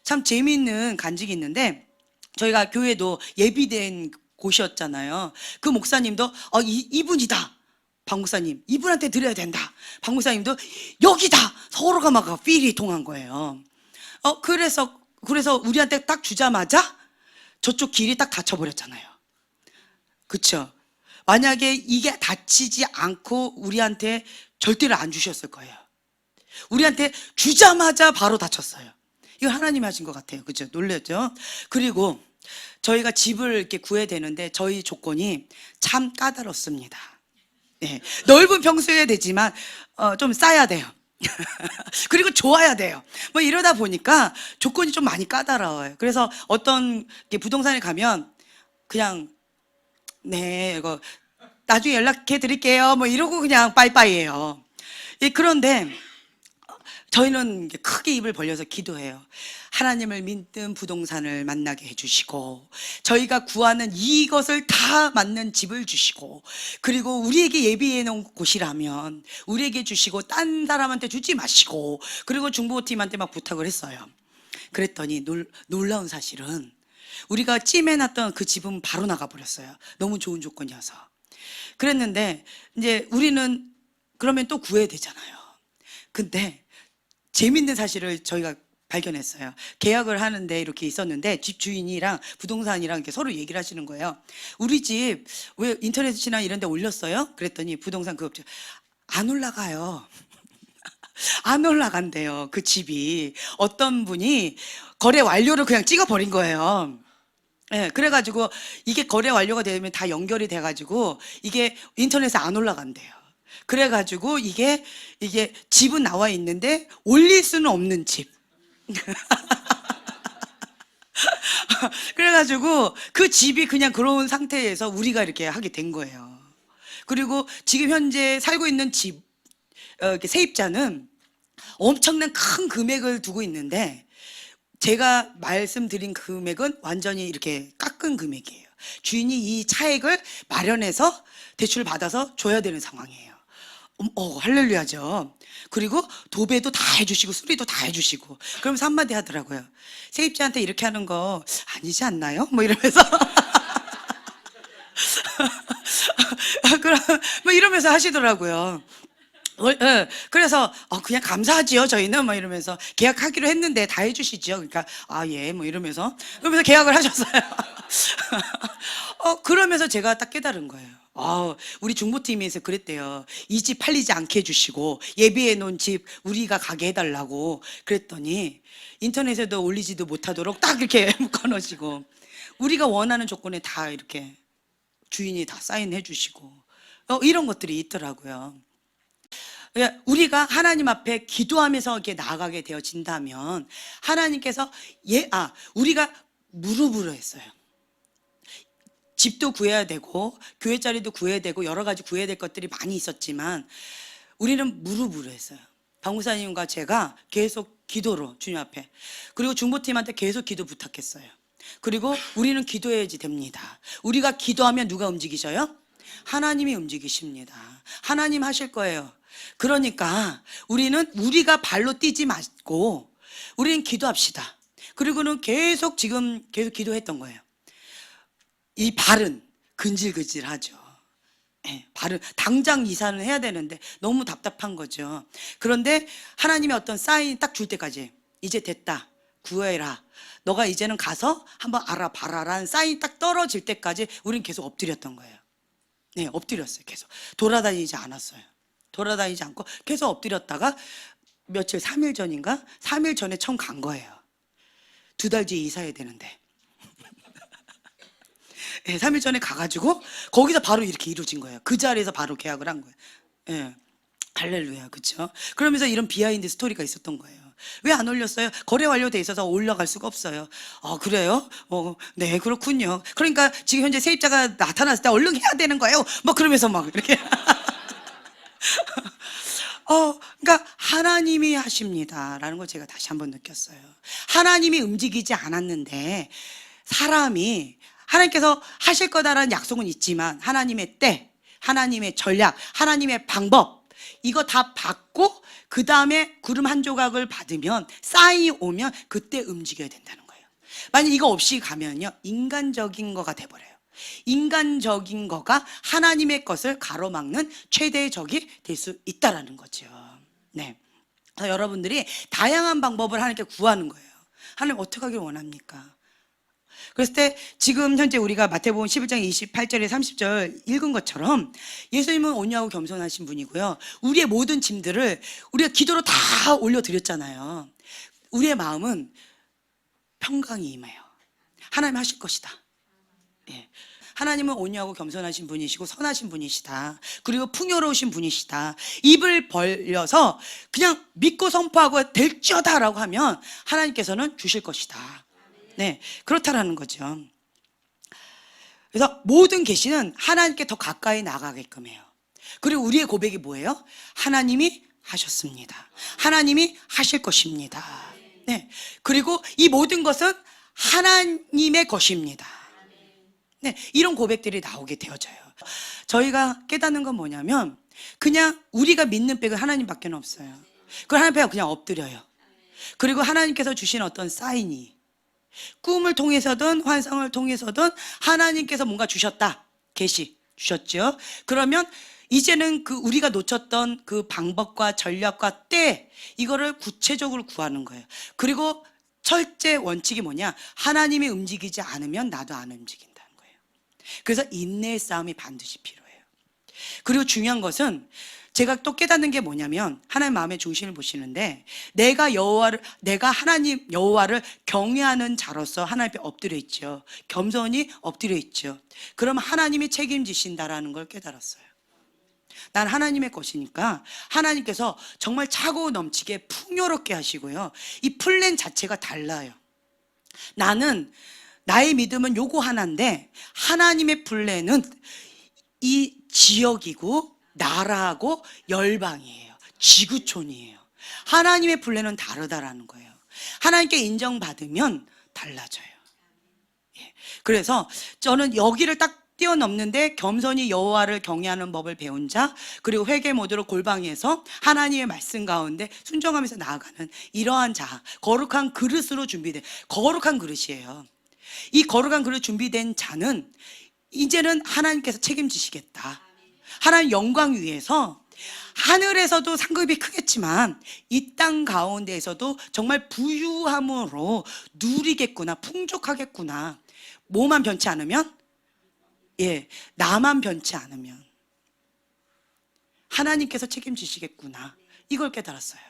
참 재미있는 간직이 있는데, 저희가 교회도 예비된 곳이었잖아요. 그 목사님도 이분이다, 박 목사님 이분한테 드려야 된다, 박 목사님도 여기다, 서로가 막 필이 통한 거예요. 그래서 우리한테 딱 주자마자 저쪽 길이 딱 닫혀버렸잖아요. 그쵸? 만약에 이게 닫히지 않고 우리한테 절대로 안 주셨을 거예요. 우리한테 주자마자 바로 닫혔어요. 이거 하나님이 하신 것 같아요. 그죠? 놀랐죠? 그리고 저희가 집을 이렇게 구해야 되는데 저희 조건이 참 까다롭습니다. 네. 넓은 평수여야 되지만 좀 싸야 돼요. 그리고 좋아야 돼요. 뭐 이러다 보니까 조건이 좀 많이 까다로워요. 그래서 어떤 부동산에 가면 그냥 네, 이거 나중에 연락해 드릴게요. 뭐 이러고 그냥 빠이빠이예요. 예, 그런데 저희는 크게 입을 벌려서 기도해요. 하나님을 믿는 부동산을 만나게 해주시고, 저희가 구하는 이것을 다 맞는 집을 주시고, 그리고 우리에게 예비해 놓은 곳이라면 우리에게 주시고 딴 사람한테 주지 마시고, 그리고 중보팀한테 막 부탁을 했어요. 그랬더니 놀라운 사실은 우리가 찜해놨던 그 집은 바로 나가버렸어요. 너무 좋은 조건이어서. 그랬는데 이제 우리는 그러면 또 구해야 되잖아요. 근데 재밌는 사실을 저희가 발견했어요. 계약을 하는데 이렇게 있었는데 집 주인이랑 부동산이랑 이렇게 서로 얘기를 하시는 거예요. 우리 집 왜 인터넷이나 이런 데 올렸어요? 그랬더니 부동산 그 업체 안 올라가요. 안 올라간대요. 그 집이 어떤 분이 거래 완료를 그냥 찍어버린 거예요. 예, 그래가지고 이게 거래 완료가 되면 다 연결이 돼가지고 이게 인터넷에 안 올라간대요. 그래가지고 이게 집은 나와 있는데 올릴 수는 없는 집. 그래가지고 그 집이 그냥 그런 상태에서 우리가 이렇게 하게 된 거예요. 그리고 지금 현재 살고 있는 집, 이렇게 세입자는 엄청난 큰 금액을 두고 있는데 제가 말씀드린 금액은 완전히 이렇게 깎은 금액이에요. 주인이 이 차액을 마련해서 대출을 받아서 줘야 되는 상황이에요. 할렐루야죠. 그리고 도배도 다 해주시고 수리도 다 해주시고 그러면서 한마디 하더라고요. 세입자한테 이렇게 하는 거 아니지 않나요? 뭐 이러면서 그럼 뭐 이러면서 하시더라고요. 예, 그래서 그냥 감사하지요 저희는 뭐 이러면서 계약하기로 했는데 다 해주시죠. 그러니까 예 뭐 이러면서 계약을 하셨어요. 그러면서 제가 딱 깨달은 거예요. 우리 중보팀에서 그랬대요. 이 집 팔리지 않게 해주시고 예비해 놓은 집 우리가 가게 해달라고 그랬더니 인터넷에도 올리지도 못하도록 딱 이렇게 묶어놓으시고 우리가 원하는 조건에 다 이렇게 주인이 다 사인해 주시고 이런 것들이 있더라고요. 우리가 하나님 앞에 기도하면서 이렇게 나아가게 되어진다면 하나님께서 우리가 무릎으로 했어요. 집도 구해야 되고 교회 자리도 구해야 되고 여러 가지 구해야 될 것들이 많이 있었지만 우리는 무릎으로 했어요. 박무사님과 제가 계속 기도로 주님 앞에 그리고 중보팀한테 계속 기도 부탁했어요. 그리고 우리는 기도해야지 됩니다. 우리가 기도하면 누가 움직이셔요? 하나님이 움직이십니다. 하나님 하실 거예요. 그러니까 우리는 우리가 발로 뛰지 말고 우리는 기도합시다. 그리고는 계속 기도했던 거예요. 이 발은 근질근질하죠. 발은 당장 이사는 해야 되는데 너무 답답한 거죠. 그런데 하나님의 어떤 사인이 딱 줄 때까지 이제 됐다. 구해라. 너가 이제는 가서 한번 알아봐라 라는 사인이 딱 떨어질 때까지 우리는 계속 엎드렸던 거예요. 네, 엎드렸어요. 계속 돌아다니지 않았어요. 돌아다니지 않고 계속 엎드렸다가 며칠 3일 전인가 3일 전에 처음 간 거예요. 2달 뒤에 이사해야 되는데 네, 3일 전에 가가지고 거기서 바로 이렇게 이루어진 거예요. 그 자리에서 바로 계약을 한 거예요. 네. 할렐루야, 그렇죠? 그러면서 이런 비하인드 스토리가 있었던 거예요. 왜 안 올렸어요? 거래 완료돼 있어서 올라갈 수가 없어요. 그래요? 네, 그렇군요. 그러니까 지금 현재 세입자가 나타났을 때 얼른 해야 되는 거예요. 뭐 그러면서 막 이렇게 그러니까 하나님이 하십니다라는 걸 제가 다시 한번 느꼈어요. 하나님이 움직이지 않았는데 사람이 하나님께서 하실 거다라는 약속은 있지만 하나님의 때, 하나님의 전략, 하나님의 방법 이거 다 받고 그 다음에 구름 한 조각을 받으면 사인이 오면 그때 움직여야 된다는 거예요. 만약 이거 없이 가면요 인간적인 거가 돼버려요. 인간적인 거가 하나님의 것을 가로막는 최대의 적이 될 수 있다라는 거죠. 네. 그래서 여러분들이 다양한 방법을 하나님께 구하는 거예요. 하나님 어떻게 하길 원합니까? 그랬을 때 지금 현재 우리가 마태복음 11장 28절에 30절 읽은 것처럼 예수님은 온유하고 겸손하신 분이고요. 우리의 모든 짐들을 우리가 기도로 다 올려드렸잖아요. 우리의 마음은 평강이 임해요. 하나님 하실 것이다. 예. 하나님은 온유하고 겸손하신 분이시고 선하신 분이시다. 그리고 풍요로우신 분이시다. 입을 벌려서 그냥 믿고 선포하고 될지어다라고 하면 하나님께서는 주실 것이다. 네, 그렇다라는 거죠. 그래서 모든 계시는 하나님께 더 가까이 나가게끔 해요. 그리고 우리의 고백이 뭐예요? 하나님이 하셨습니다. 하나님이 하실 것입니다. 네. 그리고 이 모든 것은 하나님의 것입니다. 네. 이런 고백들이 나오게 되어져요. 저희가 깨닫는 건 뭐냐면 그냥 우리가 믿는 백은 하나님밖에 없어요. 그걸 하나님 앞에 그냥 엎드려요. 그리고 하나님께서 주신 어떤 사인이 꿈을 통해서든 환상을 통해서든 하나님께서 뭔가 주셨다. 계시 주셨죠. 그러면 이제는 그 우리가 놓쳤던 그 방법과 전략과 때 이거를 구체적으로 구하는 거예요. 그리고 철제 원칙이 뭐냐? 하나님이 움직이지 않으면 나도 안 움직인다는 거예요. 그래서 인내의 싸움이 반드시 필요해요. 그리고 중요한 것은 제가 또 깨닫는 게 뭐냐면 하나님 마음의 중심을 보시는데 내가 하나님 여호와를 경외하는 자로서 하나님 앞에 엎드려 있죠. 겸손히 엎드려 있죠. 그럼 하나님이 책임지신다라는 걸 깨달았어요. 난 하나님의 것이니까 하나님께서 정말 차고 넘치게 풍요롭게 하시고요. 이 플랜 자체가 달라요. 나는 나의 믿음은 요거 하나인데 하나님의 플랜은 이 지역이고 나라하고 열방이에요. 지구촌이에요. 하나님의 플랜은 다르다라는 거예요. 하나님께 인정받으면 달라져요. 예. 그래서 저는 여기를 딱 뛰어넘는데 겸손히 여호와를 경외하는 법을 배운 자, 그리고 회개 모드로 골방에서 하나님의 말씀 가운데 순종하면서 나아가는 이러한 자, 거룩한 그릇으로 준비된 거룩한 그릇이에요. 이 거룩한 그릇 준비된 자는 이제는 하나님께서 책임지시겠다. 하나님 영광 위에서 하늘에서도 상급이 크겠지만 이 땅 가운데에서도 정말 부유함으로 누리겠구나, 풍족하겠구나. 뭐만 변치 않으면? 예, 나만 변치 않으면 하나님께서 책임지시겠구나. 이걸 깨달았어요.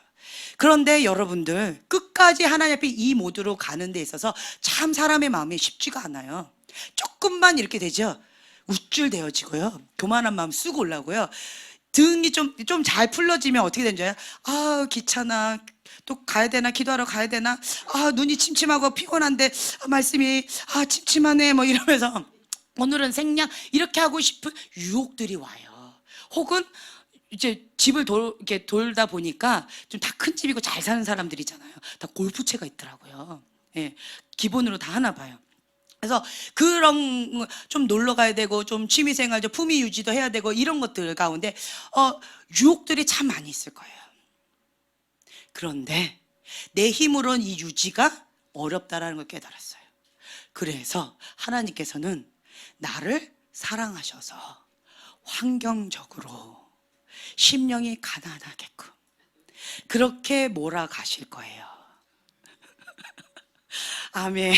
그런데 여러분들 끝까지 하나님 앞에 이 모드로 가는 데 있어서 참 사람의 마음이 쉽지가 않아요. 조금만 이렇게 되죠. 우쭐대어지고요. 교만한 마음 쓰고 올라고요. 등이 좀 잘 풀러지면 어떻게 되는 줄 알아요? 아, 귀찮아. 또 가야 되나? 기도하러 가야 되나? 아, 눈이 침침하고 피곤한데 말씀이 침침하네. 뭐 이러면서 오늘은 생략 이렇게 하고 싶은 유혹들이 와요. 혹은 이제 집을 이렇게 돌다 보니까 좀 다 큰 집이고 잘 사는 사람들이잖아요. 다 골프채가 있더라고요. 예, 기본으로 다 하나 봐요. 그래서 그런 좀 놀러 가야 되고 좀 취미생활, 좀 품위 유지도 해야 되고 이런 것들 가운데 유혹들이 참 많이 있을 거예요. 그런데 내 힘으로는 이 유지가 어렵다라는 걸 깨달았어요. 그래서 하나님께서는 나를 사랑하셔서 환경적으로 심령이 가난하게끔 그렇게 몰아가실 거예요. 아멘.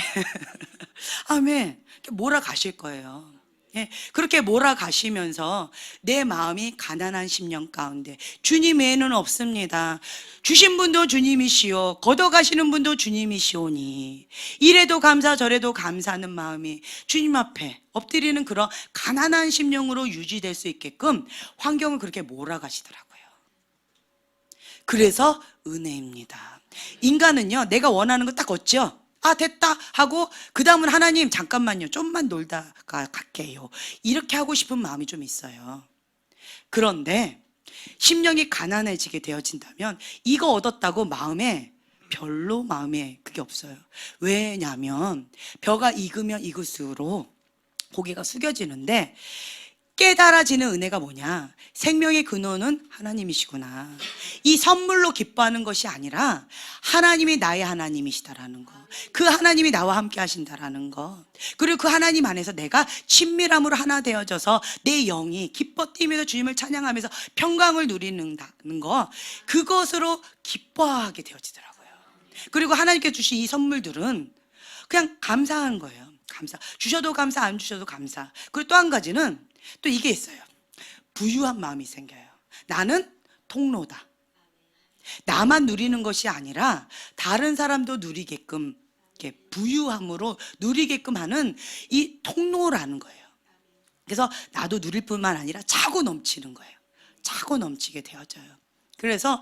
아멘. 몰아가실 거예요. 예, 그렇게 몰아가시면서 내 마음이 가난한 심령 가운데 주님 외에는 없습니다. 주신 분도 주님이시오. 걷어가시는 분도 주님이시오니 이래도 감사 저래도 감사하는 마음이 주님 앞에 엎드리는 그런 가난한 심령으로 유지될 수 있게끔 환경을 그렇게 몰아가시더라고요. 그래서 은혜입니다. 인간은요, 내가 원하는 거 딱 얻죠. 아, 됐다 하고 그 다음은 하나님 잠깐만요, 좀만 놀다가 갈게요. 이렇게 하고 싶은 마음이 좀 있어요. 그런데 심령이 가난해지게 되어진다면 이거 얻었다고 마음에 별로 마음에 그게 없어요. 왜냐하면 벼가 익으면 익을수록 고개가 숙여지는데 깨달아지는 은혜가 뭐냐? 생명의 근원은 하나님이시구나. 이 선물로 기뻐하는 것이 아니라 하나님이 나의 하나님이시다라는 거. 그 하나님이 나와 함께 하신다라는 거. 그리고 그 하나님 안에서 내가 친밀함으로 하나 되어져서 내 영이 기뻐 뛰면서 주님을 찬양하면서 평강을 누리는 거. 그것으로 기뻐하게 되어지더라고요. 그리고 하나님께 주신 이 선물들은 그냥 감사한 거예요. 감사. 주셔도 감사, 안 주셔도 감사. 그리고 또 한 가지는 또 이게 있어요. 부유한 마음이 생겨요. 나는 통로다. 나만 누리는 것이 아니라 다른 사람도 누리게끔, 이렇게 부유함으로 누리게끔 하는 이 통로라는 거예요. 그래서 나도 누릴 뿐만 아니라 차고 넘치는 거예요. 차고 넘치게 되어져요. 그래서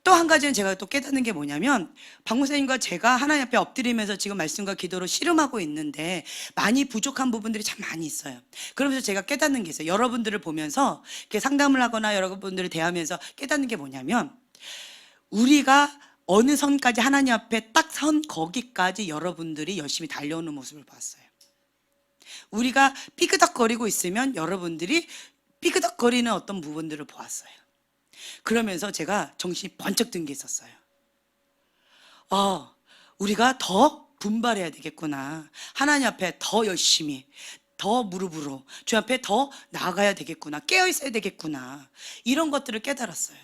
또 한 가지는 제가 또 깨닫는 게 뭐냐면, 박 목사님과 제가 하나님 앞에 엎드리면서 지금 말씀과 기도로 씨름하고 있는데 많이 부족한 부분들이 참 많이 있어요. 그러면서 제가 깨닫는 게 있어요. 여러분들을 보면서 이렇게 상담을 하거나 여러분들을 대하면서 깨닫는 게 뭐냐면, 우리가 어느 선까지 하나님 앞에 딱 선 거기까지 여러분들이 열심히 달려오는 모습을 봤어요. 우리가 삐그덕거리고 있으면 여러분들이 삐그덕거리는 어떤 부분들을 보았어요. 그러면서 제가 정신이 번쩍 든 게 있었어요. 우리가 더 분발해야 되겠구나. 하나님 앞에 더 열심히, 더 무릎으로 주 앞에 더 나아가야 되겠구나. 깨어 있어야 되겠구나. 이런 것들을 깨달았어요.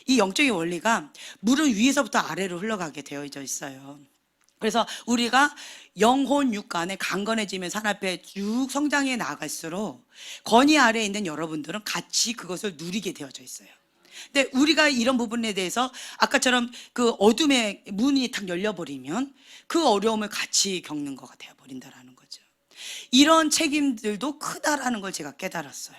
이 영적인 원리가 물은 위에서부터 아래로 흘러가게 되어져 있어요. 그래서 우리가 영혼 육간에 강건해지면서 하나님 앞에 쭉 성장해 나아갈수록 권위 아래에 있는 여러분들은 같이 그것을 누리게 되어져 있어요. 근데 우리가 이런 부분에 대해서 아까처럼 그 어둠의 문이 탁 열려버리면 그 어려움을 같이 겪는 거가 되어버린다라는 거죠. 이런 책임들도 크다라는 걸 제가 깨달았어요.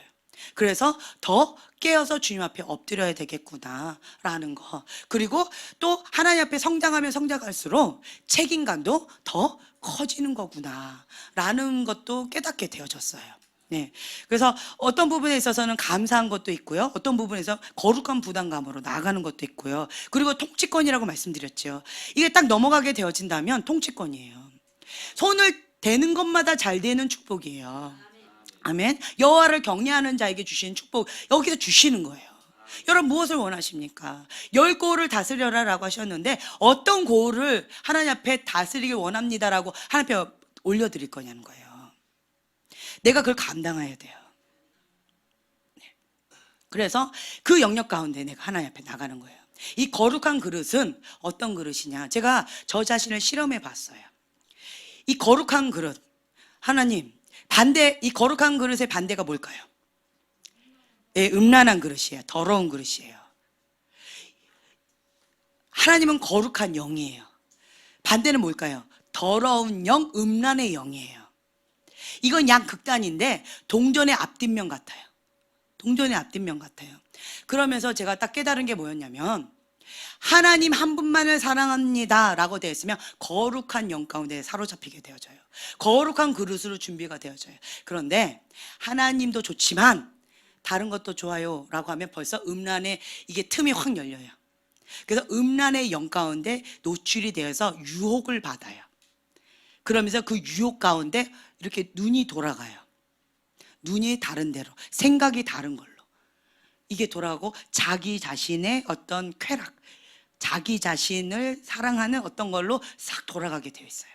그래서 더 깨어서 주님 앞에 엎드려야 되겠구나라는 거. 그리고 또 하나님 앞에 성장하면 성장할수록 책임감도 더 커지는 거구나라는 것도 깨닫게 되어졌어요. 네. 그래서 어떤 부분에 있어서는 감사한 것도 있고요. 어떤 부분에서 거룩한 부담감으로 나아가는 것도 있고요. 그리고 통치권이라고 말씀드렸죠. 이게 딱 넘어가게 되어진다면 통치권이에요. 손을 대는 것마다 잘 되는 축복이에요. 아멘. 여호와를 경외하는 자에게 주시는 축복, 여기서 주시는 거예요. 여러분 무엇을 원하십니까? 10고을을 다스려라라고 하셨는데 어떤 고을을 하나님 앞에 다스리길 원합니다라고 하나님 앞에 올려드릴 거냐는 거예요. 내가 그걸 감당해야 돼요. 그래서 그 영역 가운데 내가 하나님 앞에 나가는 거예요. 이 거룩한 그릇은 어떤 그릇이냐? 제가 저 자신을 실험해 봤어요. 이 거룩한 그릇, 하나님, 반대, 이 거룩한 그릇의 반대가 뭘까요? 네, 음란한 그릇이에요. 더러운 그릇이에요. 하나님은 거룩한 영이에요. 반대는 뭘까요? 더러운 영, 음란의 영이에요. 이건 양극단인데 동전의 앞뒷면 같아요. 동전의 앞뒷면 같아요. 그러면서 제가 딱 깨달은 게 뭐였냐면, 하나님 한 분만을 사랑합니다 라고 되어 있으면 거룩한 영 가운데 사로잡히게 되어져요. 거룩한 그릇으로 준비가 되어져요. 그런데 하나님도 좋지만 다른 것도 좋아요 라고 하면 벌써 음란의 이게 틈이 확 열려요. 그래서 음란의 영 가운데 노출이 되어서 유혹을 받아요. 그러면서 그 유혹 가운데 이렇게 눈이 돌아가요. 눈이 다른 데로, 생각이 다른 걸로 이게 돌아가고 자기 자신의 어떤 쾌락, 자기 자신을 사랑하는 어떤 걸로 싹 돌아가게 되어 있어요.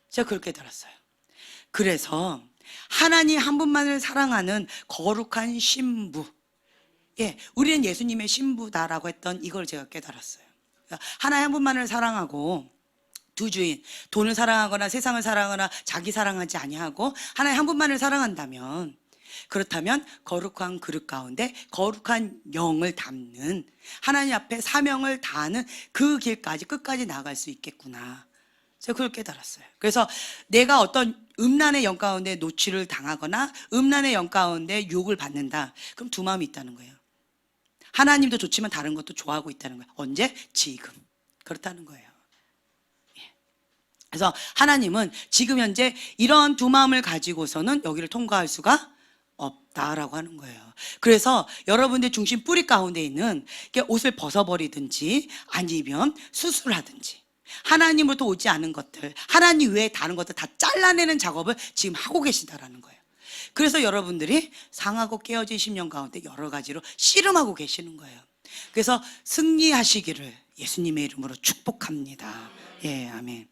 제가 그렇게 들었어요. 그래서 하나님 한 분만을 사랑하는 거룩한 신부, 우리는 예수님의 신부다라고 했던 이걸 제가 깨달았어요. 하나님 한 분만을 사랑하고 두 주인, 돈을 사랑하거나 세상을 사랑하거나 자기 사랑하지 아니하고 하나님 한 분만을 사랑한다면, 그렇다면 거룩한 그릇 가운데 거룩한 영을 담는, 하나님 앞에 사명을 다하는 그 길까지 끝까지 나아갈 수 있겠구나. 제가 그걸 깨달았어요. 그래서 내가 어떤 음란의 영 가운데 노출을 당하거나 음란의 영 가운데 유혹을 받는다, 그럼 두 마음이 있다는 거예요. 하나님도 좋지만 다른 것도 좋아하고 있다는 거예요. 언제? 지금. 그렇다는 거예요. 그래서 하나님은 지금 현재 이런 두 마음을 가지고서는 여기를 통과할 수가 없다라고 하는 거예요. 그래서 여러분들 중심 뿌리 가운데 있는 옷을 벗어버리든지 아니면 수술하든지 하나님으로부터 오지 않은 것들, 하나님 외에 다른 것들 다 잘라내는 작업을 지금 하고 계신다라는 거예요. 그래서 여러분들이 상하고 깨어진 10년 가운데 여러 가지로 씨름하고 계시는 거예요. 그래서 승리하시기를 예수님의 이름으로 축복합니다. 예, 아멘.